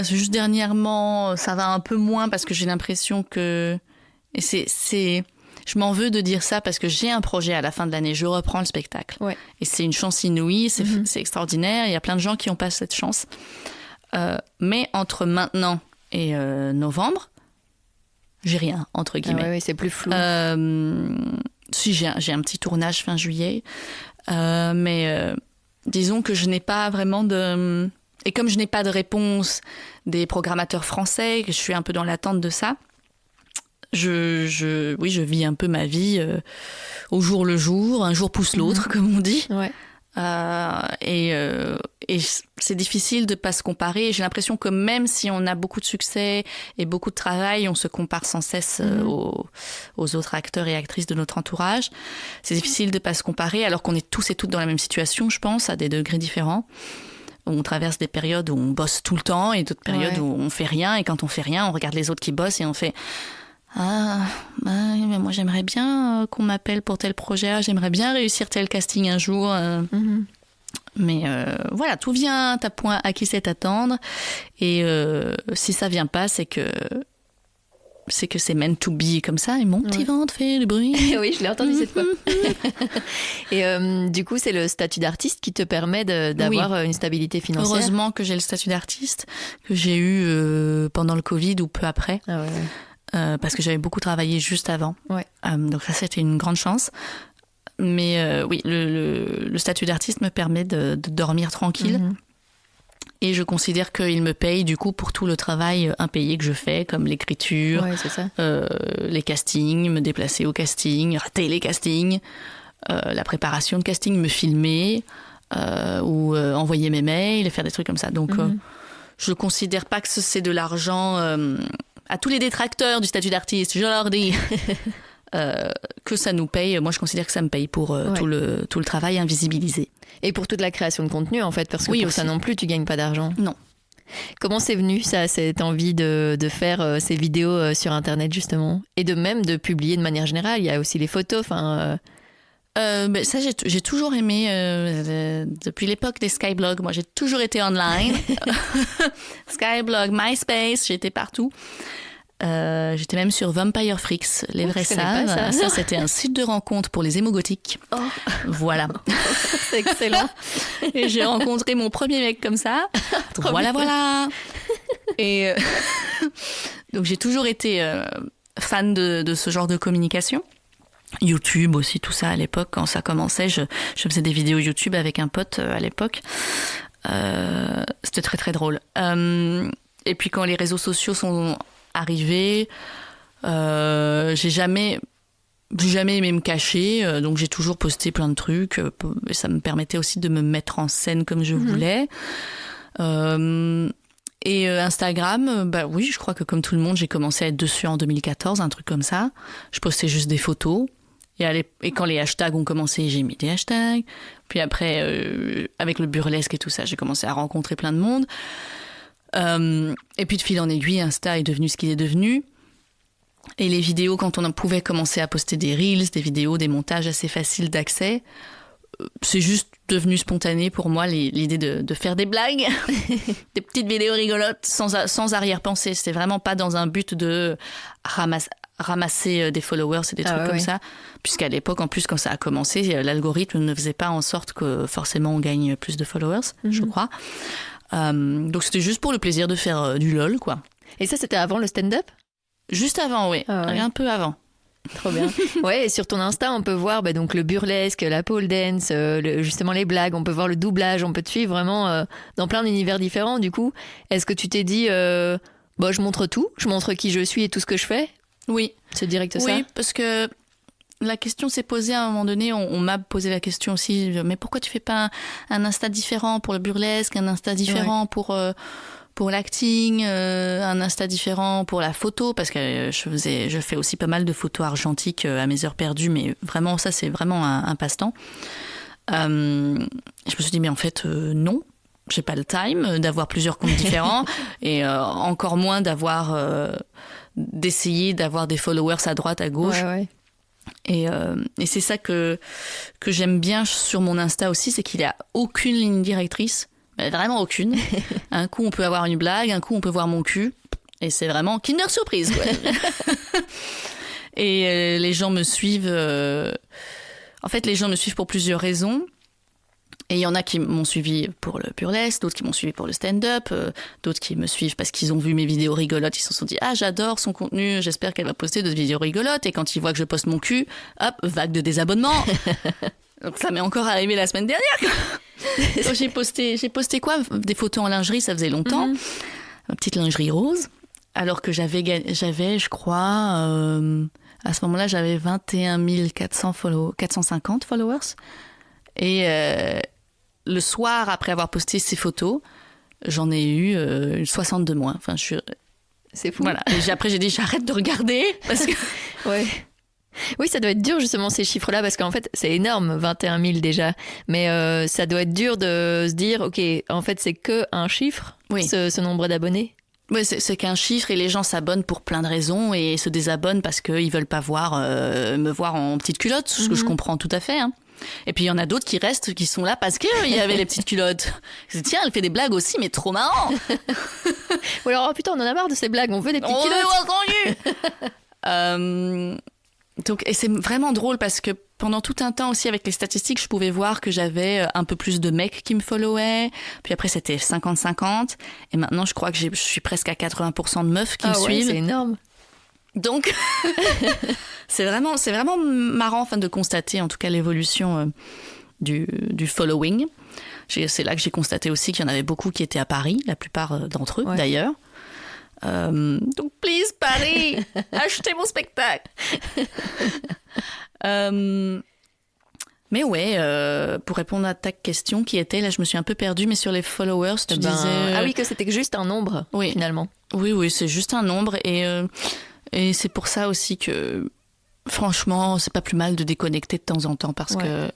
Juste dernièrement, ça va un peu moins parce que j'ai l'impression que je m'en veux de dire ça parce que j'ai un projet à la fin de l'année. Je reprends le spectacle. Ouais. Et c'est une chance inouïe, c'est extraordinaire. Il y a plein de gens qui n'ont pas cette chance. Mais entre maintenant et novembre, j'ai rien, entre guillemets. Ah ouais, c'est plus flou. Si, j'ai un petit tournage fin juillet. Mais disons que je n'ai pas vraiment de... Et comme je n'ai pas de réponse des programmateurs français, que je suis un peu dans l'attente de ça, je vis un peu ma vie au jour le jour, un jour pousse l'autre, comme on dit. Ouais. Et c'est difficile de pas se comparer. J'ai l'impression que même si on a beaucoup de succès et beaucoup de travail, on se compare sans cesse aux autres acteurs et actrices de notre entourage. C'est difficile de pas se comparer alors qu'on est tous et toutes dans la même situation, je pense, à des degrés différents. On traverse des périodes où on bosse tout le temps et d'autres périodes où on fait rien. Et quand on fait rien, on regarde les autres qui bossent et on fait... mais moi j'aimerais bien qu'on m'appelle pour tel projet, j'aimerais bien réussir tel casting un jour. Mais voilà, tout vient à point à qui sait attendre. Et si ça vient pas, c'est que c'est meant to be comme ça. Et mon petit ventre fait du bruit. Oui, je l'ai entendu cette fois. Et du coup, c'est le statut d'artiste qui te permet d'avoir une stabilité financière. Heureusement que j'ai le statut d'artiste que j'ai eu pendant le Covid ou peu après. Ah ouais. Parce que j'avais beaucoup travaillé juste avant. Ouais. Donc ça, c'était une grande chance. Mais oui, le statut d'artiste me permet de dormir tranquille. Et je considère qu'il me paye du coup pour tout le travail impayé que je fais, comme l'écriture, les castings, me déplacer au casting, rater les castings, la préparation de casting, me filmer ou envoyer mes mails, faire des trucs comme ça. Donc je considère pas que c'est de l'argent... à tous les détracteurs du statut d'artiste, je leur dis que ça nous paye. Moi, je considère que ça me paye pour tout le travail invisibilisé. Et pour toute la création de contenu, en fait, parce que pour ça non plus, tu gagnes pas d'argent. Non. Comment c'est venu, ça, cette envie de faire ces vidéos sur Internet, justement ? Et de publier de manière générale. Il y a aussi les photos, ça, j'ai toujours aimé, depuis l'époque des Skyblogs. Moi, j'ai toujours été online. Skyblog, MySpace, j'étais partout. J'étais même sur Vampire Freaks, les vrais savent. Ça, c'était un site de rencontre pour les émos gothiques. Oh. Voilà. C'est excellent. Et j'ai rencontré mon premier mec comme ça. Voilà. Et donc, j'ai toujours été fan de ce genre de communication. YouTube aussi, tout ça à l'époque, quand ça commençait, je faisais des vidéos YouTube avec un pote à l'époque. C'était très très drôle. Et puis quand les réseaux sociaux sont arrivés, j'ai jamais aimé me cacher, donc j'ai toujours posté plein de trucs. Et ça me permettait aussi de me mettre en scène comme je voulais. Et Instagram, oui, je crois que comme tout le monde, j'ai commencé à être dessus en 2014, un truc comme ça. Je postais juste des photos. Et quand les hashtags ont commencé, j'ai mis des hashtags. Puis après, avec le burlesque et tout ça, j'ai commencé à rencontrer plein de monde. Et puis de fil en aiguille, Insta est devenu ce qu'il est devenu. Et les vidéos, quand on pouvait commencer à poster des reels, des vidéos, des montages assez faciles d'accès, c'est juste devenu spontané pour moi l'idée de faire des blagues, des petites vidéos rigolotes sans arrière-pensée. C'était vraiment pas dans un but de ramasser des followers et des trucs comme ça. Puisqu'à l'époque, en plus, quand ça a commencé, l'algorithme ne faisait pas en sorte que forcément on gagne plus de followers, je crois. Donc c'était juste pour le plaisir de faire du lol, quoi. Et ça, c'était avant le stand-up ? Juste avant, oui. Un peu avant. Trop bien. Ouais, et sur ton Insta, on peut voir donc le burlesque, la pole dance, justement les blagues, on peut voir le doublage, on peut te suivre vraiment dans plein d'univers différents. Du coup, est-ce que tu t'es dit, je montre tout, je montre qui je suis et tout ce que je fais ? Oui. C'est direct ça ? Oui, parce que la question s'est posée à un moment donné, on m'a posé la question aussi, mais pourquoi tu fais pas un Insta différent pour le burlesque, un Insta différent pour l'acting, un Insta différent pour la photo, parce que je fais aussi pas mal de photos argentiques à mes heures perdues, mais vraiment, ça, c'est vraiment un passe-temps. Je me suis dit, mais en fait, non, j'ai pas le time d'avoir plusieurs comptes différents, et encore moins d'essayer d'avoir des followers à droite, à gauche. Ouais. Et c'est ça que j'aime bien sur mon Insta aussi, c'est qu'il n'y a aucune ligne directrice. Vraiment aucune. Un coup, on peut avoir une blague, un coup, on peut voir mon cul. Et c'est vraiment Kinder Surprise, quoi. Et les gens me suivent... En fait, les gens me suivent pour plusieurs raisons. Et il y en a qui m'ont suivi pour le burlesque, d'autres qui m'ont suivi pour le stand-up, d'autres qui me suivent parce qu'ils ont vu mes vidéos rigolotes. Ils se sont dit « Ah, j'adore son contenu, j'espère qu'elle va poster d'autres vidéos rigolotes. » Et quand ils voient que je poste mon cul, hop, vague de désabonnement. Donc ça m'est encore arrivé la semaine dernière. Donc, j'ai posté quoi ? Des photos en lingerie, ça faisait longtemps. Ma petite lingerie rose. Alors que j'avais je crois, à ce moment-là, j'avais 21 450 followers. Et le soir, après avoir posté ces photos, j'en ai eu 60 de moins. Enfin, c'est fou. Voilà. Et après, j'ai dit, j'arrête de regarder. Parce que... Ouais. Oui, ça doit être dur justement ces chiffres-là parce qu'en fait c'est énorme, 21 000 déjà, mais ça doit être dur de se dire ok, en fait c'est que un chiffre, ce nombre d'abonnés. Oui, c'est qu'un chiffre et les gens s'abonnent pour plein de raisons et se désabonnent parce qu'ils veulent pas me voir en petite culotte, ce que je comprends tout à fait. Hein. Et puis il y en a d'autres qui restent, qui sont là parce qu'il y avait les petites culottes. Tiens, elle fait des blagues aussi, mais trop marrant. Ou alors, oh putain, on en a marre de ces blagues, on veut des petites culottes. Donc, et c'est vraiment drôle parce que pendant tout un temps aussi avec les statistiques, je pouvais voir que j'avais un peu plus de mecs qui me followaient. Puis après, c'était 50-50. Et maintenant, je crois que je suis presque à 80% de meufs qui me suivent. C'est énorme. Donc, c'est vraiment marrant de constater en tout cas l'évolution du following. C'est là que j'ai constaté aussi qu'il y en avait beaucoup qui étaient à Paris, la plupart d'entre eux d'ailleurs. Donc, please, Paris, achetez mon spectacle. Mais ouais, pour répondre à ta question qui était, là je me suis un peu perdue, mais sur les followers, tu disais... Ah oui, que c'était juste un nombre, finalement. Oui, c'est juste un nombre et c'est pour ça aussi que, franchement, c'est pas plus mal de déconnecter de temps en temps parce que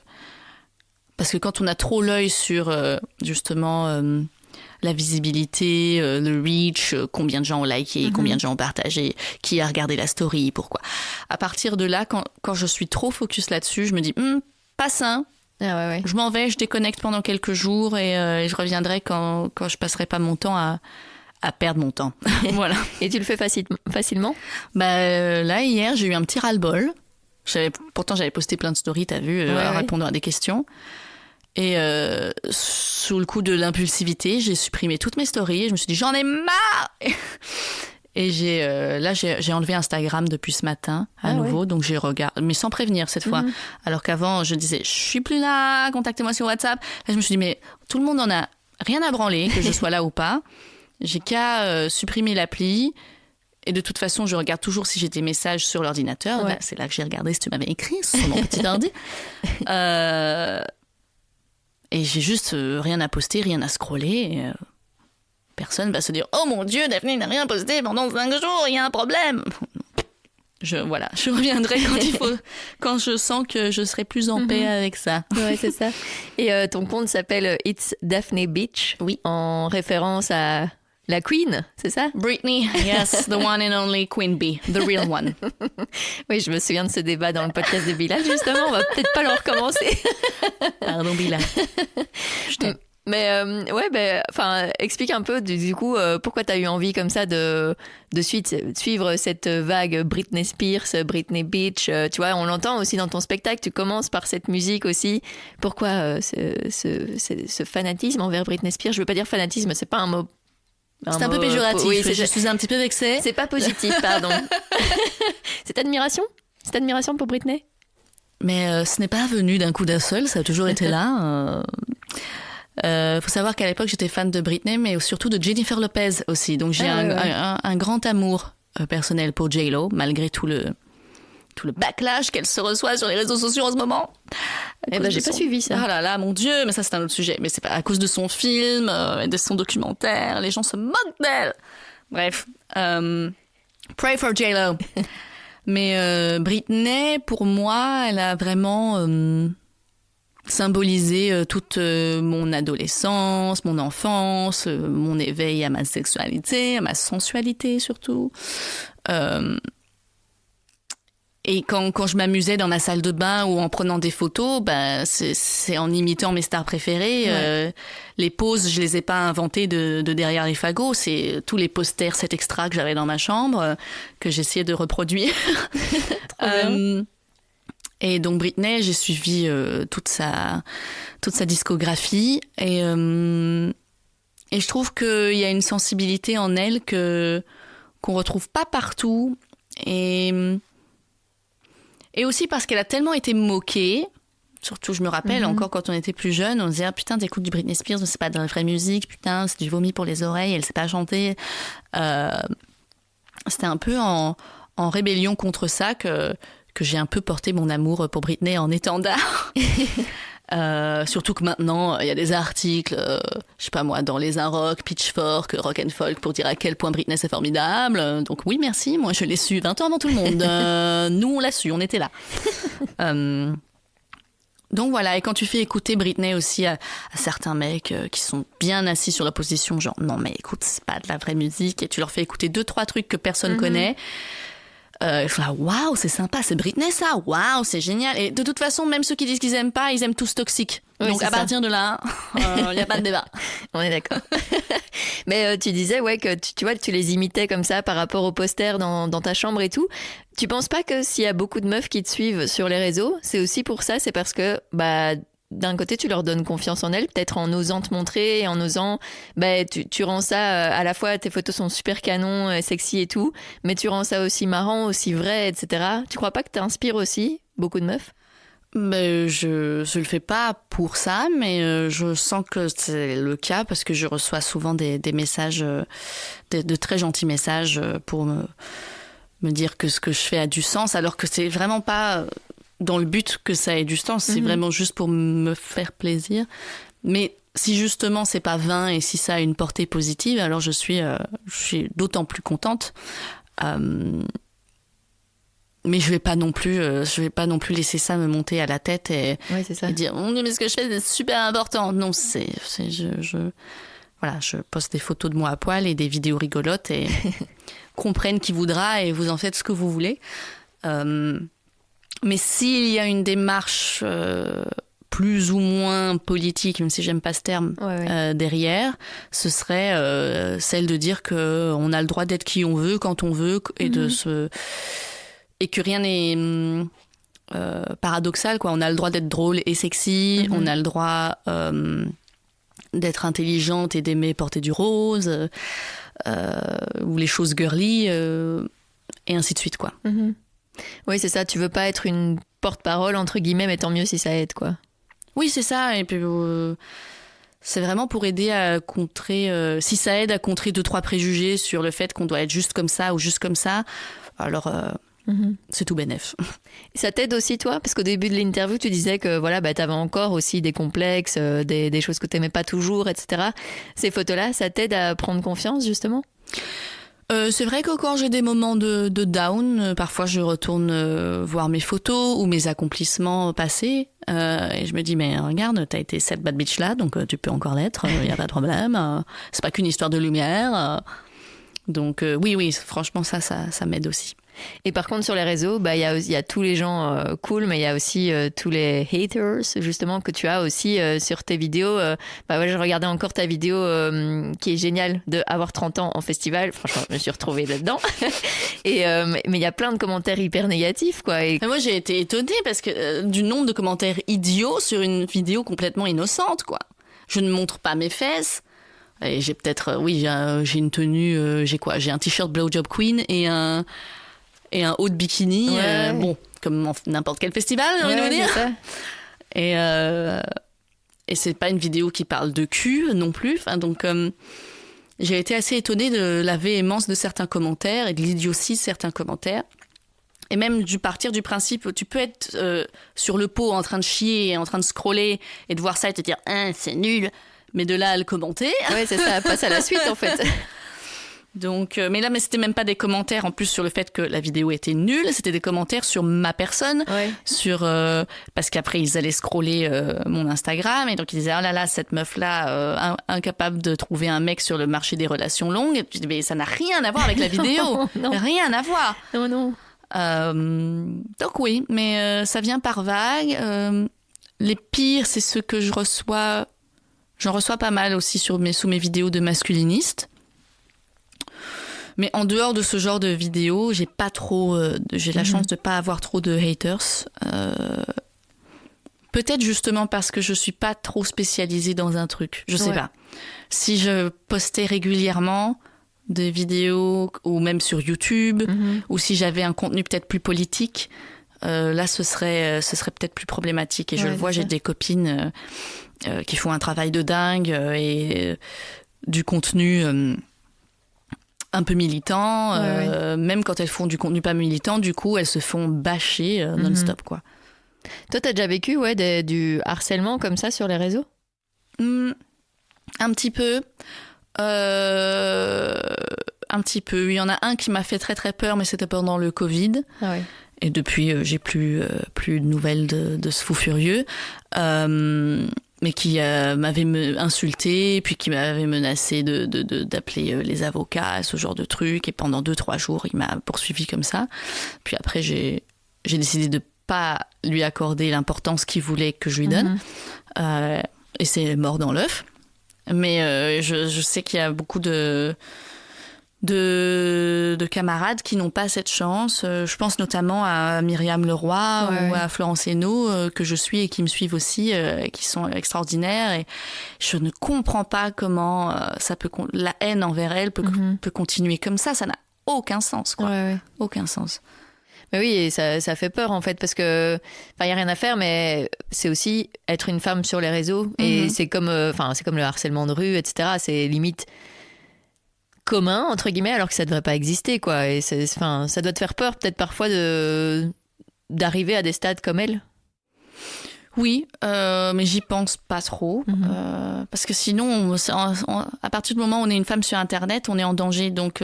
quand on a trop l'œil sur, justement... la visibilité, le reach, combien de gens ont liké, combien de gens ont partagé, qui a regardé la story, pourquoi. À partir de là, quand je suis trop focus là-dessus, je me dis, pas sain. Je m'en vais, je déconnecte pendant quelques jours et je reviendrai quand je passerai pas mon temps à perdre mon temps. Voilà. Et tu le fais facilement ? Là, hier, j'ai eu un petit ras-le-bol. Pourtant, j'avais posté plein de stories, t'as vu, répondant à des questions. Et sous le coup de l'impulsivité, j'ai supprimé toutes mes stories. Et je me suis dit, j'en ai marre. Et j'ai enlevé Instagram depuis ce matin à nouveau. Donc j'ai regardé, mais sans prévenir cette fois. Alors qu'avant, je disais, je suis plus là, contactez-moi sur WhatsApp. Là, je me suis dit, mais tout le monde en a rien à branler, que je sois là ou pas. J'ai qu'à supprimer l'appli. Et de toute façon, je regarde toujours si j'ai des messages sur l'ordinateur. Là, c'est là que j'ai regardé si tu m'avais écrit sur mon petit ordi. Et j'ai juste rien à poster, rien à scroller. Et, personne va se dire « Oh mon Dieu, Daphné n'a rien posté pendant 5 jours, il y a un problème !» je reviendrai quand je sens que je serai plus en paix avec ça. Ouais, c'est ça. Et ton compte s'appelle It's Daphne Beach. Oui. En référence à la Queen, c'est ça? Britney, yes, the one and only Queen Bee, the real one. Oui, je me souviens de ce débat dans le podcast de Bilal, justement. On va peut-être pas le recommencer. Pardon, Bilal. Je t'aime. Mais explique un peu du coup pourquoi tu as eu envie comme ça de suivre cette vague Britney Spears, Britney Beach. Tu vois, on l'entend aussi dans ton spectacle. Tu commences par cette musique aussi. Pourquoi ce fanatisme envers Britney Spears? Je veux pas dire fanatisme, c'est pas un mot. C'est un peu péjoratif. Oui, je suis un petit peu vexée. C'est pas positif, pardon. C'est admiration pour Britney? Mais ce n'est pas venu d'un coup d'un seul. Ça a toujours été là. Faut savoir qu'à l'époque j'étais fan de Britney, mais surtout de Jennifer Lopez aussi. Donc j'ai un grand amour personnel pour J-Lo, malgré tout le backlash qu'elle se reçoit sur les réseaux sociaux en ce moment. J'ai pas suivi ça. Ah là là, mon Dieu, mais ça c'est un autre sujet. Mais c'est pas à cause de son film, de son documentaire, les gens se moquent d'elle. Bref, pray for J-Lo. Mais Britney, pour moi, elle a vraiment symbolisé toute mon adolescence, mon enfance, mon éveil à ma sexualité, à ma sensualité surtout. Et quand je m'amusais dans ma salle de bain ou en prenant des photos, c'est en imitant mes stars préférées. Ouais. Les poses, je les ai pas inventées de derrière les fagots. C'est tous les posters, cet extra que j'avais dans ma chambre, que j'essayais de reproduire. Trop bien. Et donc Britney, j'ai suivi toute sa discographie et je trouve qu'il y a une sensibilité en elle qu'on retrouve pas partout et aussi parce qu'elle a tellement été moquée. Surtout, je me rappelle encore quand on était plus jeune, on se disait putain, t'écoutes du Britney Spears, mais c'est pas de la vraie musique, putain, c'est du vomi pour les oreilles, elle sait pas chanter. C'était un peu en rébellion contre ça que j'ai un peu porté mon amour pour Britney en étendard. Surtout que maintenant, il y a des articles, je sais pas moi, dans Les Inrocks, Pitchfork, Rock and Folk pour dire à quel point Britney c'est formidable. Donc oui, merci, moi je l'ai su 20 ans avant tout le monde. Nous on l'a su, on était là. Donc voilà, et quand tu fais écouter Britney aussi à certains mecs qui sont bien assis sur la position, genre non mais écoute, c'est pas de la vraie musique, et tu leur fais écouter 2-3 trucs que personne connaît. Je suis là, waouh, c'est sympa, c'est Britney ça, waouh, c'est génial. Et de toute façon, même ceux qui disent qu'ils aiment pas, ils aiment tous Toxic. Oui, donc à partir de là, il n'y a pas de débat. On est d'accord. Mais tu disais que tu vois, tu les imitais comme ça par rapport aux posters dans ta chambre et tout. Tu penses pas que s'il y a beaucoup de meufs qui te suivent sur les réseaux, c'est aussi pour ça, c'est parce que d'un côté, tu leur donnes confiance en elles, peut-être en osant te montrer, et en osant, tu rends ça, à la fois tes photos sont super canon, sexy et tout, mais tu rends ça aussi marrant, aussi vrai, etc. Tu crois pas que t'inspires aussi beaucoup de meufs? Je le fais pas pour ça, mais je sens que c'est le cas parce que je reçois souvent des messages, de très gentils messages pour me dire que ce que je fais a du sens, alors que c'est vraiment pas dans le but que ça ait du sens, c'est vraiment juste pour me faire plaisir. Mais si justement c'est pas vain et si ça a une portée positive, alors je suis d'autant plus contente. Mais je vais pas non plus laisser ça me monter à la tête et dire oh, mais ce que je fais c'est super important. Non, je poste des photos de moi à poil et des vidéos rigolotes et comprenne qui voudra et vous en faites ce que vous voulez. Mais s'il y a une démarche plus ou moins politique, même si j'aime pas ce terme, derrière, ce serait celle de dire qu'on a le droit d'être qui on veut, quand on veut, et et que rien n'est paradoxal, quoi. On a le droit d'être drôle et sexy, on a le droit d'être intelligente et d'aimer porter du rose, ou les choses girly, et ainsi de suite, quoi. Oui, c'est ça, tu veux pas être une porte-parole, entre guillemets, mais tant mieux si ça aide, quoi. Oui, c'est ça, et puis c'est vraiment pour aider à contrer, si ça aide à contrer 2-3 préjugés sur le fait qu'on doit être juste comme ça ou juste comme ça, alors c'est tout bénef. Ça t'aide aussi, toi? Parce qu'au début de l'interview, tu disais que t'avais encore aussi des complexes, des choses que t'aimais pas toujours, etc. Ces photos-là, ça t'aide à prendre confiance, justement? C'est vrai que quand j'ai des moments de down, parfois je retourne voir mes photos ou mes accomplissements passés et je me dis mais regarde, t'as été cette bad bitch là, donc tu peux encore l'être, y a pas de problème. C'est pas qu'une histoire de lumière. Donc oui, franchement ça m'aide aussi. Et par contre, sur les réseaux, il y a tous les gens cool, mais il y a aussi tous les haters, justement, que tu as aussi sur tes vidéos. Je regardais encore ta vidéo qui est géniale de avoir 30 ans en festival. Franchement, je me suis retrouvée là-dedans. Mais il y a plein de commentaires hyper négatifs, quoi. Et moi, j'ai été étonnée parce que du nombre de commentaires idiots sur une vidéo complètement innocente, quoi. Je ne montre pas mes fesses. Et j'ai peut-être, j'ai une tenue, j'ai un t-shirt Blowjob Queen et un haut de bikini, comme n'importe quel festival, j'ai envie de vous dire. Et c'est pas une vidéo qui parle de cul non plus. Enfin, donc, j'ai été assez étonnée de la véhémence de certains commentaires et de l'idiotie de certains commentaires. Et même partir du principe où tu peux être sur le pot en train de chier, en train de scroller et de voir ça et te dire « c'est nul », mais de là à le commenter. Ouais, c'est ça, passe à la suite en fait. Donc, mais c'était même pas des commentaires en plus sur le fait que la vidéo était nulle, c'était des commentaires sur ma personne, parce qu'après ils allaient scroller mon Instagram et donc ils disaient oh là là cette meuf là incapable de trouver un mec sur le marché des relations longues. Et je dis mais ça n'a rien à voir avec la vidéo, non. Rien à voir. Non. Donc oui, mais ça vient par vagues. Les pires c'est ceux que je reçois. J'en reçois pas mal aussi sous mes vidéos de masculinistes. Mais en dehors de ce genre de vidéos, j'ai la chance de pas avoir trop de haters. Peut-être justement parce que je suis pas trop spécialisée dans un truc. Je sais pas. Si je postais régulièrement des vidéos, ou même sur YouTube, ou si j'avais un contenu peut-être plus politique, là ce serait peut-être plus problématique. Et je le vois, j'ai des copines qui font un travail de dingue et du contenu un peu militant, même quand elles font du contenu pas militant, du coup elles se font bâcher non-stop, quoi. Toi, t'as déjà vécu du harcèlement comme ça sur les réseaux ? Un petit peu. Un petit peu. Il y en a un qui m'a fait très très peur, mais c'était pendant le Covid. Ah ouais. Et depuis, j'ai plus de nouvelles de ce fou furieux. Mais qui m'avait insulté, puis qui m'avait menacé d'appeler les avocats, ce genre de trucs. Et pendant 2-3 jours, il m'a poursuivi comme ça. Puis après, j'ai décidé de pas lui accorder l'importance qu'il voulait que je lui donne. Et c'est mort dans l'œuf. Mais je sais qu'il y a beaucoup de camarades qui n'ont pas cette chance. Je pense notamment à Myriam Leroy ou à Florence Hénault, que je suis et qui me suivent aussi, qui sont extraordinaires. Et je ne comprends pas comment la haine envers elles peut continuer comme ça. Ça n'a aucun sens, quoi. Aucun sens. Mais oui, et ça fait peur en fait, parce que il y a rien à faire, mais c'est aussi être une femme sur les réseaux. Et c'est comme le harcèlement de rue, etc. C'est limite commun entre guillemets, alors que ça devrait pas exister, quoi. Et ça doit te faire peur peut-être parfois d'arriver à des stades comme elle. Oui, mais j'y pense pas trop, parce que sinon à partir du moment où on est une femme sur internet, on est en danger. Donc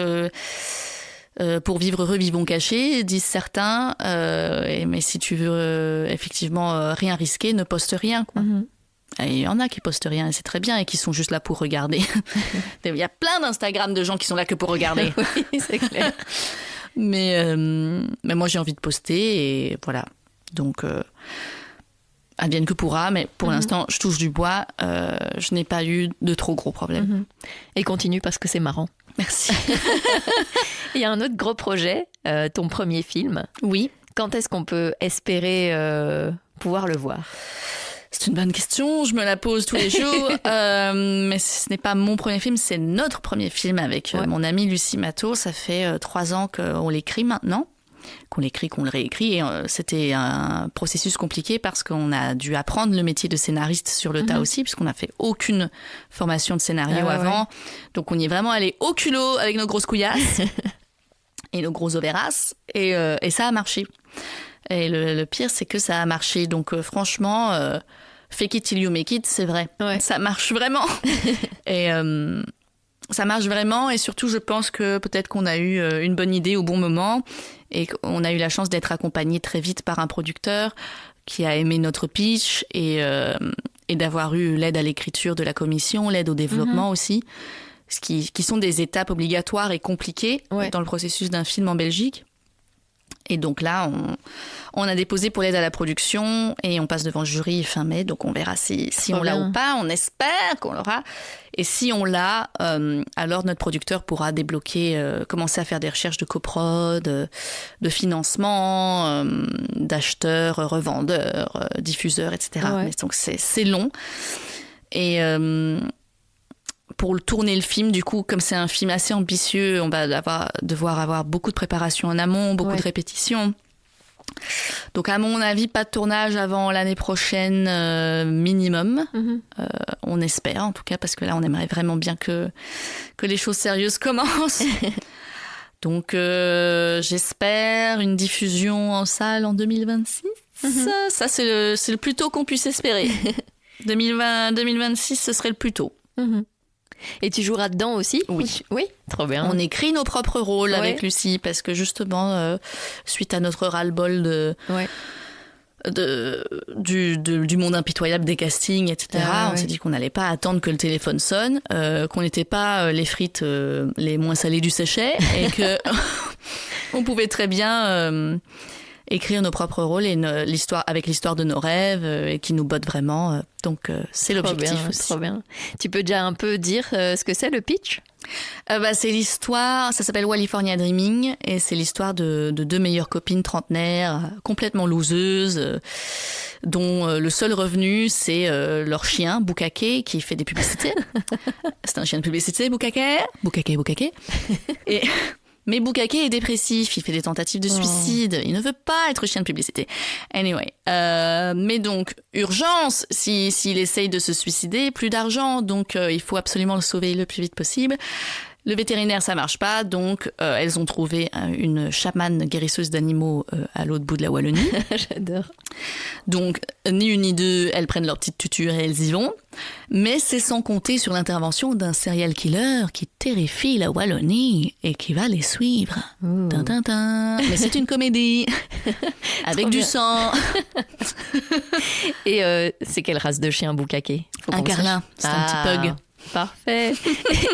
pour vivre heureux, vivons cachés, disent certains. Mais si tu veux effectivement rien risquer, ne poste rien, quoi. Et il y en a qui postent rien, et c'est très bien, et qui sont juste là pour regarder. Il y a plein d'Instagram de gens qui sont là que pour regarder. Oui, c'est clair. Mais moi, j'ai envie de poster, et voilà. Donc, advienne que pourra, mais pour l'instant, je touche du bois. Je n'ai pas eu de trop gros problèmes. Et continue, parce que c'est marrant. Merci. Il y a un autre gros projet, ton premier film. Oui. Quand est-ce qu'on peut espérer pouvoir le voir ? C'est une bonne question, je me la pose tous les jours. Mais ce n'est pas mon premier film, c'est notre premier film avec mon amie Lucie Matteau. Ça fait 3 ans qu'on l'écrit maintenant, qu'on le réécrit. Et c'était un processus compliqué parce qu'on a dû apprendre le métier de scénariste sur le tas aussi, puisqu'on n'a fait aucune formation de scénario avant. Donc on y est vraiment allé au culot avec nos grosses couillasses et nos gros ovaires. Et ça a marché. Et le pire, c'est que ça a marché. Donc franchement, fake it till you make it, c'est vrai. Ouais. Ça marche vraiment. Ça marche vraiment et surtout je pense que peut-être qu'on a eu une bonne idée au bon moment et qu'on a eu la chance d'être accompagné très vite par un producteur qui a aimé notre pitch et d'avoir eu l'aide à l'écriture de la commission, l'aide au développement aussi, ce qui sont des étapes obligatoires et compliquées dans le processus d'un film en Belgique. Et donc là, on a déposé pour l'aide à la production et on passe devant le jury fin mai. Donc on verra si on l'a ou pas. On espère qu'on l'aura. Et si on l'a, alors notre producteur pourra débloquer, commencer à faire des recherches de coprod, de financement, d'acheteurs, revendeurs, diffuseurs, etc. Ouais. Mais donc c'est long. Et pour tourner le film, du coup, comme c'est un film assez ambitieux, on va devoir avoir beaucoup de préparation en amont, beaucoup de répétitions. Donc, à mon avis, pas de tournage avant l'année prochaine minimum. On espère, en tout cas, parce que là, on aimerait vraiment bien que les choses sérieuses commencent. Donc, j'espère une diffusion en salle en 2026. Ça, c'est le plus tôt qu'on puisse espérer. 2026, ce serait le plus tôt. Et tu joueras dedans aussi ? Oui. Oui, trop bien. On écrit nos propres rôles avec Lucie parce que justement, suite à notre ras-le-bol du monde impitoyable des castings, etc., on s'est dit qu'on n'allait pas attendre que le téléphone sonne, qu'on n'était pas les frites les moins salées du sachet et que on pouvait très bien écrire nos propres rôles et avec l'histoire de nos rêves et qui nous botte vraiment. Donc, c'est l'objectif aussi. Trop bien. Tu peux déjà un peu dire ce que c'est, le pitch ? C'est l'histoire, ça s'appelle California Dreaming, et c'est l'histoire de deux meilleures copines trentenaires, complètement loseuses, dont le seul revenu, c'est leur chien, Bukake, qui fait des publicités. C'est un chien de publicité, Bukake. Mais Bukake est dépressif, il fait des tentatives de suicide, il ne veut pas être chien de publicité. Anyway, mais donc, urgence, s'il essaye de se suicider, plus d'argent, donc il faut absolument le sauver le plus vite possible. Le vétérinaire, ça marche pas, donc elles ont trouvé une chamane guérisseuse d'animaux à l'autre bout de la Wallonie. J'adore. Donc, ni une ni deux, elles prennent leur petite tuture et elles y vont. Mais c'est sans compter sur l'intervention d'un serial killer qui terrifie la Wallonie et qui va les suivre. Tintintin. Mais c'est une comédie avec du sang. Et c'est quelle race de chien, Bukake ? Un carlin, c'est un petit pug. Parfait.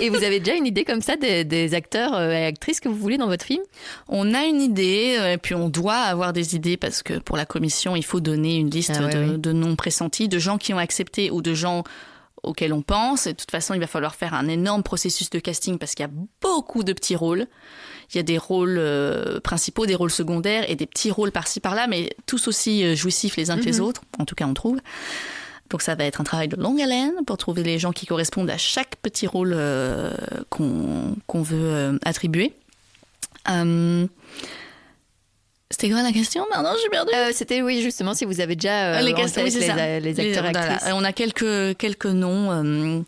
Et vous avez déjà une idée comme ça des acteurs et actrices que vous voulez dans votre film ? On a une idée, et puis on doit avoir des idées parce que pour la commission, il faut donner une liste de noms pressentis, de gens qui ont accepté ou de gens auxquels on pense. Et de toute façon, il va falloir faire un énorme processus de casting parce qu'il y a beaucoup de petits rôles. Il y a des rôles principaux, des rôles secondaires et des petits rôles par-ci par-là, mais tous aussi jouissifs les uns que les autres. En tout cas, on trouve. Donc ça va être un travail de longue haleine pour trouver les gens qui correspondent à chaque petit rôle qu'on veut attribuer. C'était quoi la question ? Pardon, j'ai perdu. C'était justement si vous avez déjà les acteurs et actrices. On a quelques noms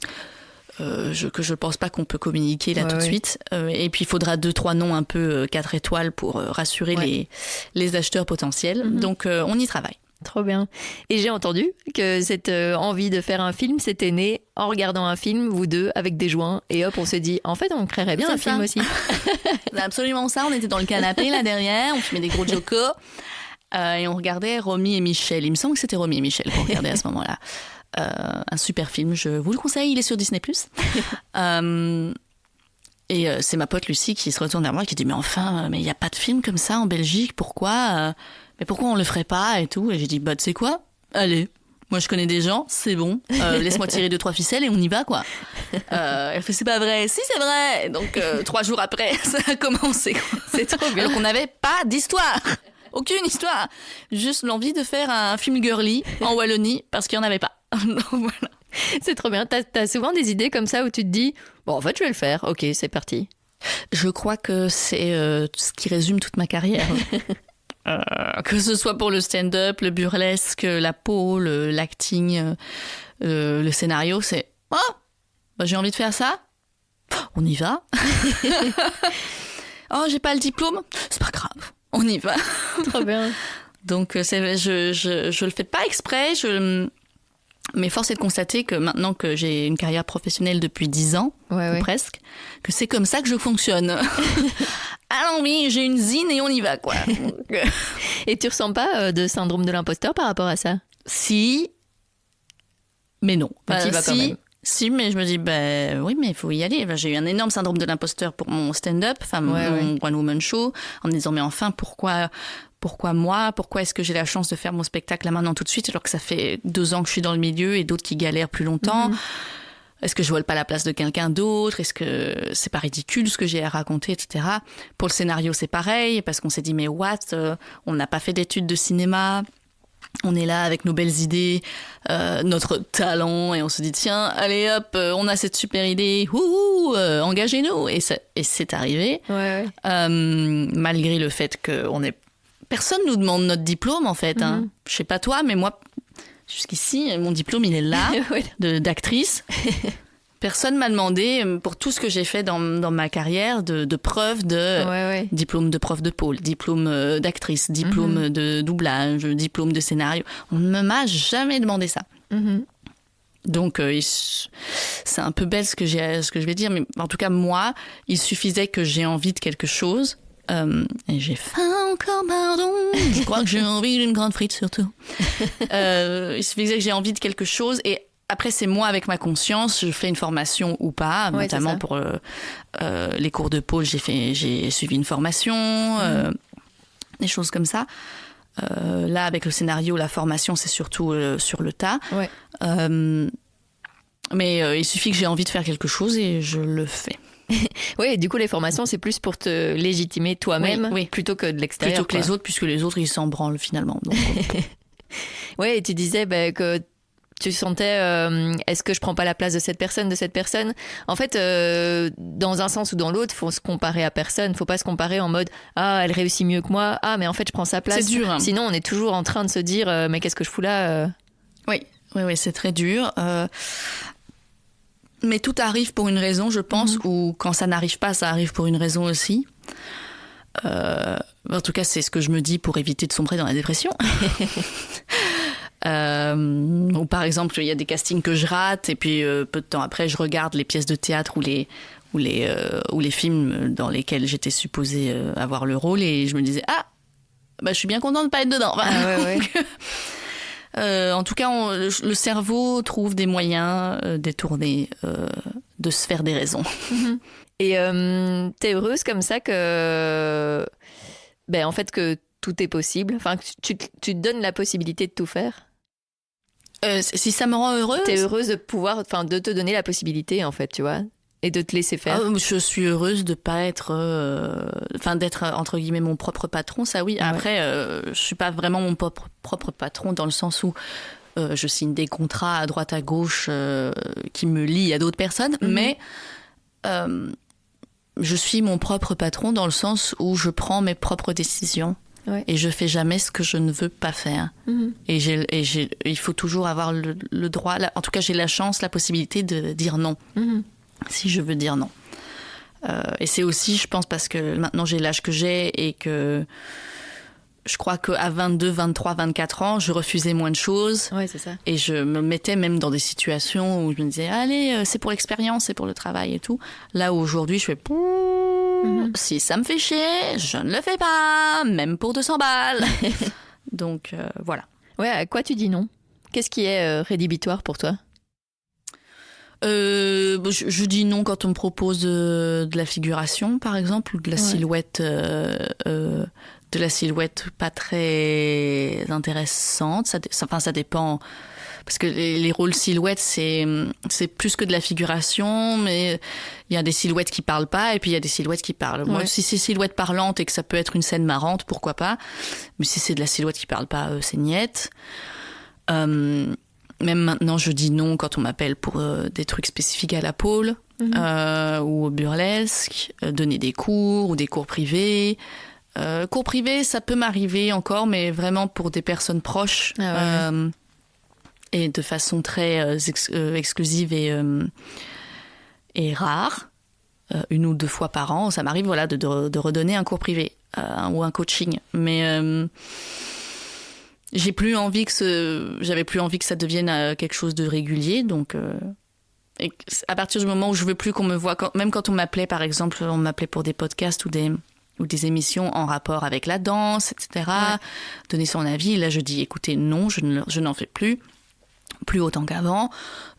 que je pense pas qu'on peut communiquer là tout de suite. Et puis il faudra 2-3 noms un peu 4 étoiles pour rassurer les acheteurs potentiels. Donc on y travaille. Trop bien. Et j'ai entendu que cette envie de faire un film, c'était né en regardant un film, vous deux, avec des joints. Et hop, on s'est dit, en fait, on créerait bien un film aussi. C'est absolument ça. On était dans le canapé là derrière, on fumait des gros jokos. Et on regardait Romy et Michel. Il me semble que c'était Romy et Michel qu'on regardait à ce moment-là. Un super film, je vous le conseille, il est sur Disney+. Et c'est ma pote Lucie qui se retourne vers moi et qui dit, mais enfin, mais il n'y a pas de film comme ça en Belgique, pourquoi mais pourquoi on le ferait pas et tout ? Et j'ai dit, tu sais quoi ? Allez, moi je connais des gens, c'est bon, laisse-moi tirer 2-3 ficelles et on y va, quoi. Elle fait, c'est pas vrai. Si, c'est vrai. Et donc 3 jours après, ça a commencé, quoi. C'est trop bien. Donc on n'avait pas d'histoire. Aucune histoire. Juste l'envie de faire un film girly en Wallonie parce qu'il n'y en avait pas. Donc voilà. C'est trop bien. T'as souvent des idées comme ça où tu te dis, bon, en fait, je vais le faire. Ok, c'est parti. Je crois que c'est ce qui résume toute ma carrière. Que ce soit pour le stand-up, le burlesque, la peau, l'acting, le scénario, c'est j'ai envie de faire ça, on y va. J'ai pas le diplôme, c'est pas grave, on y va. Trop bien. Donc je le fais pas exprès, Mais force est de constater que maintenant que j'ai une carrière professionnelle depuis 10 ans, ou presque, que c'est comme ça que je fonctionne. Alors oui, j'ai une zine et on y va, quoi. Et tu ressens pas de syndrome de l'imposteur par rapport à ça? Si, mais non. Mais tu y vas quand même. Si, mais je me dis, oui, mais il faut y aller. J'ai eu un énorme syndrome de l'imposteur pour mon stand-up, mon One Woman Show, en me disant, mais enfin, pourquoi moi? Pourquoi est-ce que j'ai la chance de faire mon spectacle là maintenant tout de suite, alors que ça fait 2 ans que je suis dans le milieu et d'autres qui galèrent plus longtemps? Est-ce que je vole pas la place de quelqu'un d'autre? Est-ce que c'est pas ridicule ce que j'ai à raconter, etc. Pour le scénario, c'est pareil, parce qu'on s'est dit, mais on n'a pas fait d'études de cinéma. On est là avec nos belles idées, notre talent, et on se dit, tiens, allez hop, on a cette super idée, engagez-nous. Et c'est arrivé, malgré le fait que personne nous demande notre diplôme, en fait. Hein. Je sais pas toi, mais moi, jusqu'ici, mon diplôme, il est là, d'actrice. Personne m'a demandé, pour tout ce que j'ai fait dans ma carrière, de preuves de diplôme de prof de pôle, diplôme d'actrice, diplôme de doublage, diplôme de scénario. On ne m'a jamais demandé ça. Donc, c'est un peu belle ce que je vais dire, mais en tout cas, moi, il suffisait que j'ai envie de quelque chose. Et j'ai faim encore, pardon. Je crois que j'ai envie d'une grande frite, surtout. Il suffisait que j'ai envie de quelque chose, et après, c'est moi avec ma conscience, je fais une formation ou pas, notamment pour les cours de pôle, j'ai suivi une formation, des choses comme ça. Là, avec le scénario, la formation, c'est surtout sur le tas. Mais il suffit que j'ai envie de faire quelque chose et je le fais. Oui, du coup, les formations, c'est plus pour te légitimer toi-même plutôt que de l'extérieur. Plutôt que les autres, puisque les autres, ils s'en branlent finalement. Oui, et tu disais que tu sentais, est-ce que je prends pas la place de cette personne? En fait, dans un sens ou dans l'autre, faut se comparer à personne. Faut pas se comparer en mode, elle réussit mieux que moi. Mais en fait, je prends sa place. C'est dur. Hein. Sinon, on est toujours en train de se dire, mais qu'est-ce que je fous là? Oui, c'est très dur. Mais tout arrive pour une raison, je pense, ou quand ça n'arrive pas, ça arrive pour une raison aussi. En tout cas, c'est ce que je me dis pour éviter de sombrer dans la dépression. Ou par exemple, il y a des castings que je rate, et puis peu de temps après, je regarde les pièces de théâtre ou les films dans lesquels j'étais supposée avoir le rôle, et je me disais, je suis bien contente de pas être dedans. En tout cas, le cerveau trouve des moyens détournés de se faire des raisons. Et t'es heureuse comme ça que, en fait, que tout est possible. Enfin, tu te donnes la possibilité de tout faire. Si ça me rend heureuse. T'es heureuse de pouvoir, de te donner la possibilité, en fait, tu vois, et de te laisser faire. Je suis heureuse de pas être, d'être entre guillemets mon propre patron, ça oui. Après, je suis pas vraiment mon propre patron dans le sens où je signe des contrats à droite à gauche qui me lient à d'autres personnes, mais je suis mon propre patron dans le sens où je prends mes propres décisions. Et je fais jamais ce que je ne veux pas faire. Et il faut toujours avoir le droit, en tout cas j'ai la chance, la possibilité de dire non, si je veux dire non. Et c'est aussi, je pense, parce que maintenant j'ai l'âge que j'ai et que je crois qu'à 22, 23, 24 ans, je refusais moins de choses. Ouais, c'est ça. Et je me mettais même dans des situations où je me disais, allez, c'est pour l'expérience, c'est pour le travail et tout. Là où aujourd'hui, je fais, si ça me fait chier, je ne le fais pas, même pour 200 balles. Donc, voilà. Ouais, à quoi tu dis non? Qu'est-ce qui est rédhibitoire pour toi? Je dis non quand on me propose de la figuration, par exemple, ou de la silhouette... de la silhouette pas très intéressante. Ça dépend. Parce que les rôles silhouettes, c'est plus que de la figuration, mais il y a des silhouettes qui parlent pas, et puis il y a des silhouettes qui parlent. Moi, si c'est silhouette parlante et que ça peut être une scène marrante, pourquoi pas. Mais si c'est de la silhouette qui parle pas, c'est niette. Même maintenant, je dis non quand on m'appelle pour des trucs spécifiques à la pôle, ou au burlesque, donner des cours ou des cours privés. Cours privés, ça peut m'arriver encore, mais vraiment pour des personnes proches et de façon très exclusive et rare, 1 ou 2 fois par an. Ça m'arrive de redonner un cours privé ou un coaching. Mais j'avais plus envie que ça devienne quelque chose de régulier, donc et à partir du moment où je veux plus qu'on me voit, même quand on m'appelait par exemple, on m'appelait pour des podcasts ou des émissions en rapport avec la danse, etc. Donner son avis, là je dis écoutez non, je n'en fais plus autant qu'avant,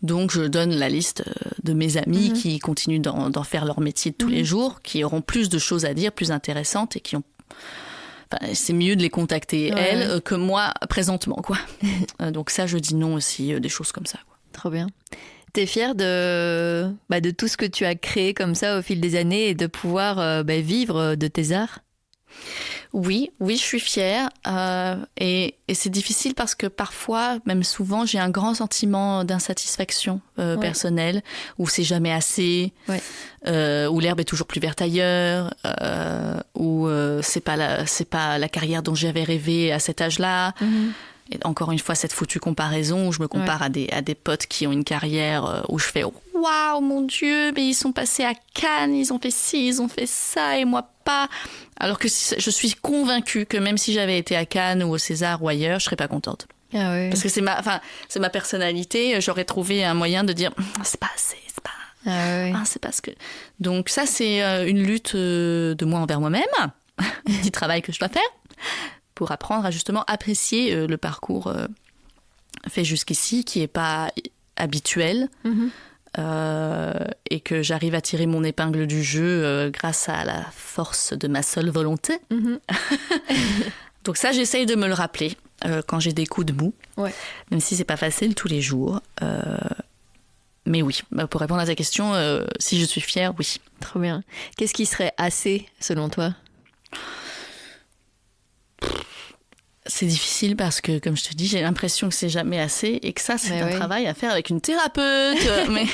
donc je donne la liste de mes amis qui continuent d'en faire leur métier de tous les jours, qui auront plus de choses à dire, plus intéressantes et qui ont... Enfin, c'est mieux de les contacter elles que moi présentement, quoi. Donc ça, je dis non aussi, des choses comme ça, quoi. Trop bien. T'es fière de tout ce que tu as créé comme ça au fil des années et de pouvoir vivre de tes arts? Oui, je suis fière. Et c'est difficile parce que parfois, même souvent, j'ai un grand sentiment d'insatisfaction personnelle, où c'est jamais assez, où l'herbe est toujours plus verte ailleurs, où c'est pas la carrière dont j'avais rêvé à cet âge-là. Et encore une fois, cette foutue comparaison où je me compare à des potes qui ont une carrière où je fais « Waouh, mon Dieu, mais ils sont passés à Cannes, ils ont fait ci, ils ont fait ça, et moi pas !» Alors que je suis convaincue que même si j'avais été à Cannes ou au César ou ailleurs, je serais pas contente. Ah oui. Parce que c'est ma personnalité, j'aurais trouvé un moyen de dire « C'est pas assez, c'est pas... c'est pas ce que... » Donc ça, c'est une lutte de moi envers moi-même, un petit travail que je dois faire, pour apprendre à justement apprécier le parcours fait jusqu'ici, qui n'est pas habituel, et que j'arrive à tirer mon épingle du jeu grâce à la force de ma seule volonté. Donc ça, j'essaye de me le rappeler quand j'ai des coups de mou, même si c'est pas facile tous les jours. Mais oui, pour répondre à ta question, si je suis fière, oui. Trop bien. Qu'est-ce qui serait assez, selon toi ? C'est difficile parce que, comme je te dis, j'ai l'impression que c'est jamais assez et que ça, c'est un travail à faire avec une thérapeute. Mais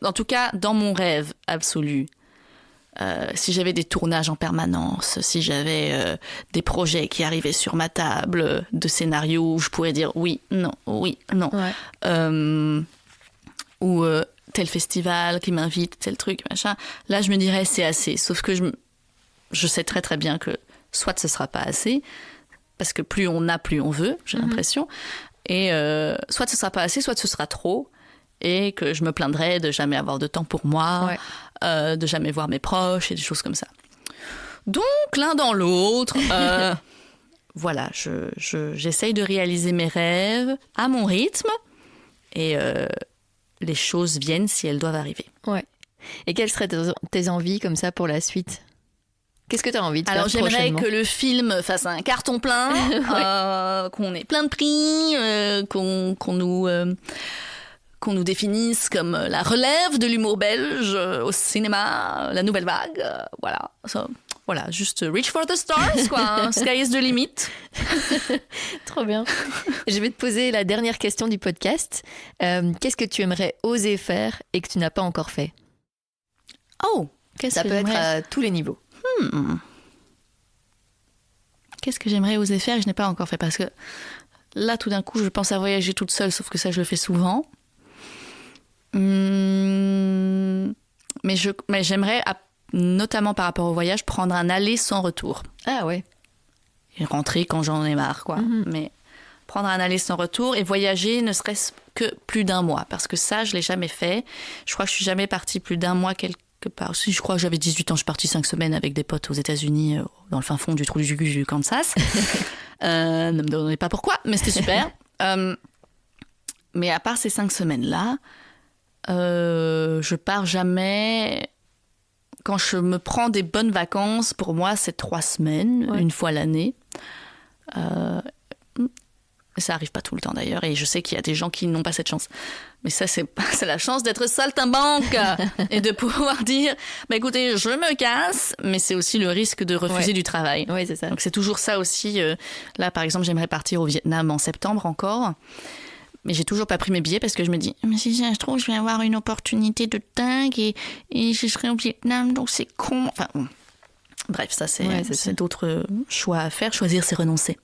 en tout cas, dans mon rêve absolu, si j'avais des tournages en permanence, si j'avais des projets qui arrivaient sur ma table de scénarios où je pourrais dire oui, non, ou tel festival qui m'invite, tel truc, machin, là, je me dirais c'est assez. Sauf que je sais très très bien que soit ce sera pas assez, parce que plus on a, plus on veut, j'ai l'impression, et soit ce sera pas assez, soit ce sera trop, et que je me plaindrai de jamais avoir de temps pour moi, de jamais voir mes proches et des choses comme ça. Donc l'un dans l'autre, voilà, j'essaye de réaliser mes rêves à mon rythme, et les choses viennent si elles doivent arriver. Ouais. Et quelles seraient tes envies comme ça pour la suite ? Qu'est-ce que tu as envie de faire prochainement ? Alors j'aimerais que le film fasse un carton plein, qu'on ait plein de prix, qu'on nous définisse comme la relève de l'humour belge au cinéma, la nouvelle vague, voilà. Voilà, juste reach for the stars, quoi. Sky is the limit. Trop bien. Je vais te poser la dernière question du podcast. Qu'est-ce que tu aimerais oser faire et que tu n'as pas encore fait ? Ça peut être à tous les niveaux. Qu'est-ce que j'aimerais oser faire et que je n'ai pas encore fait ? Parce que là, tout d'un coup, je pense à voyager toute seule, sauf que ça, je le fais souvent. Mais j'aimerais, notamment par rapport au voyage, prendre un aller sans retour. Ah ouais. Et rentrer quand j'en ai marre, quoi. Mais prendre un aller sans retour et voyager ne serait-ce que plus d'un mois. Parce que ça, je ne l'ai jamais fait. Je crois que je ne suis jamais partie plus d'un mois quelque part. Si, je crois que j'avais 18 ans, je suis partie 5 semaines avec des potes aux États-Unis, dans le fin fond du trou du Kansas. Ne me demandez pas pourquoi, mais c'était super. Mais à part ces 5 semaines-là, je pars jamais. Quand je me prends des bonnes vacances, pour moi, c'est 3 semaines, une fois l'année. Ça arrive pas tout le temps d'ailleurs, et je sais qu'il y a des gens qui n'ont pas cette chance. Mais ça, c'est la chance d'être saltimbanque et de pouvoir dire, écoutez, je me casse, mais c'est aussi le risque de refuser du travail. Oui, c'est ça. Donc c'est toujours ça aussi. Là, par exemple, j'aimerais partir au Vietnam en septembre encore. Mais j'ai toujours pas pris mes billets parce que je me dis, mais si je trouve, je vais avoir une opportunité de dingue et je serai au Vietnam, donc c'est con. Enfin, bref, ça c'est d'autres choix à faire. Choisir, c'est renoncer.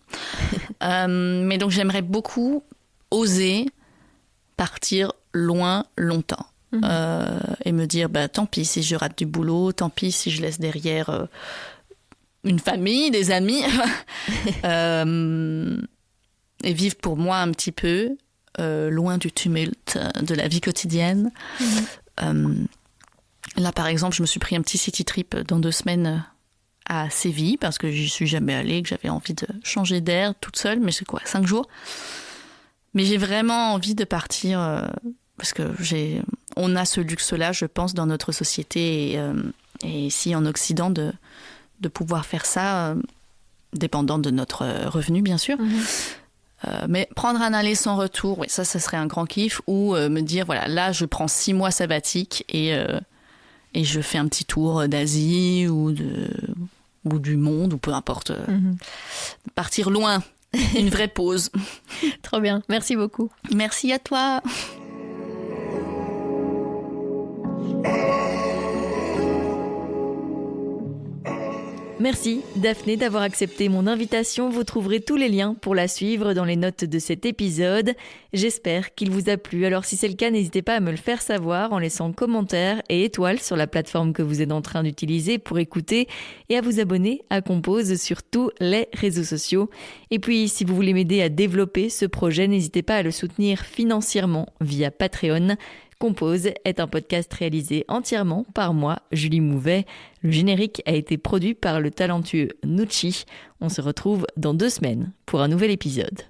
Mais donc j'aimerais beaucoup oser partir loin, longtemps. Et me dire, tant pis si je rate du boulot, tant pis si je laisse derrière une famille, des amis, et vivre pour moi un petit peu, loin du tumulte de la vie quotidienne. Là, par exemple, je me suis pris un petit city trip dans 2 semaines à Séville, parce que j'y suis jamais allée, que j'avais envie de changer d'air toute seule, mais c'est 5 jours. Mais j'ai vraiment envie de partir, parce que on a ce luxe-là, je pense, dans notre société, et ici en Occident, de pouvoir faire ça, dépendant de notre revenu, bien sûr. Mais prendre un aller sans retour, oui, ça serait un grand kiff. Ou me dire, voilà, là, je prends 6 mois sabbatiques et je fais un petit tour d'Asie ou du monde, ou peu importe. Partir loin, une vraie pause. Trop bien, merci beaucoup. Merci à toi. Merci Daphné d'avoir accepté mon invitation. Vous trouverez tous les liens pour la suivre dans les notes de cet épisode. J'espère qu'il vous a plu. Alors si c'est le cas, n'hésitez pas à me le faire savoir en laissant commentaires et étoiles sur la plateforme que vous êtes en train d'utiliser pour écouter, et à vous abonner à Compose sur tous les réseaux sociaux. Et puis si vous voulez m'aider à développer ce projet, n'hésitez pas à le soutenir financièrement via Patreon. Compose est un podcast réalisé entièrement par moi, Julie Mouvet. Le générique a été produit par le talentueux Nucci. On se retrouve dans 2 semaines pour un nouvel épisode.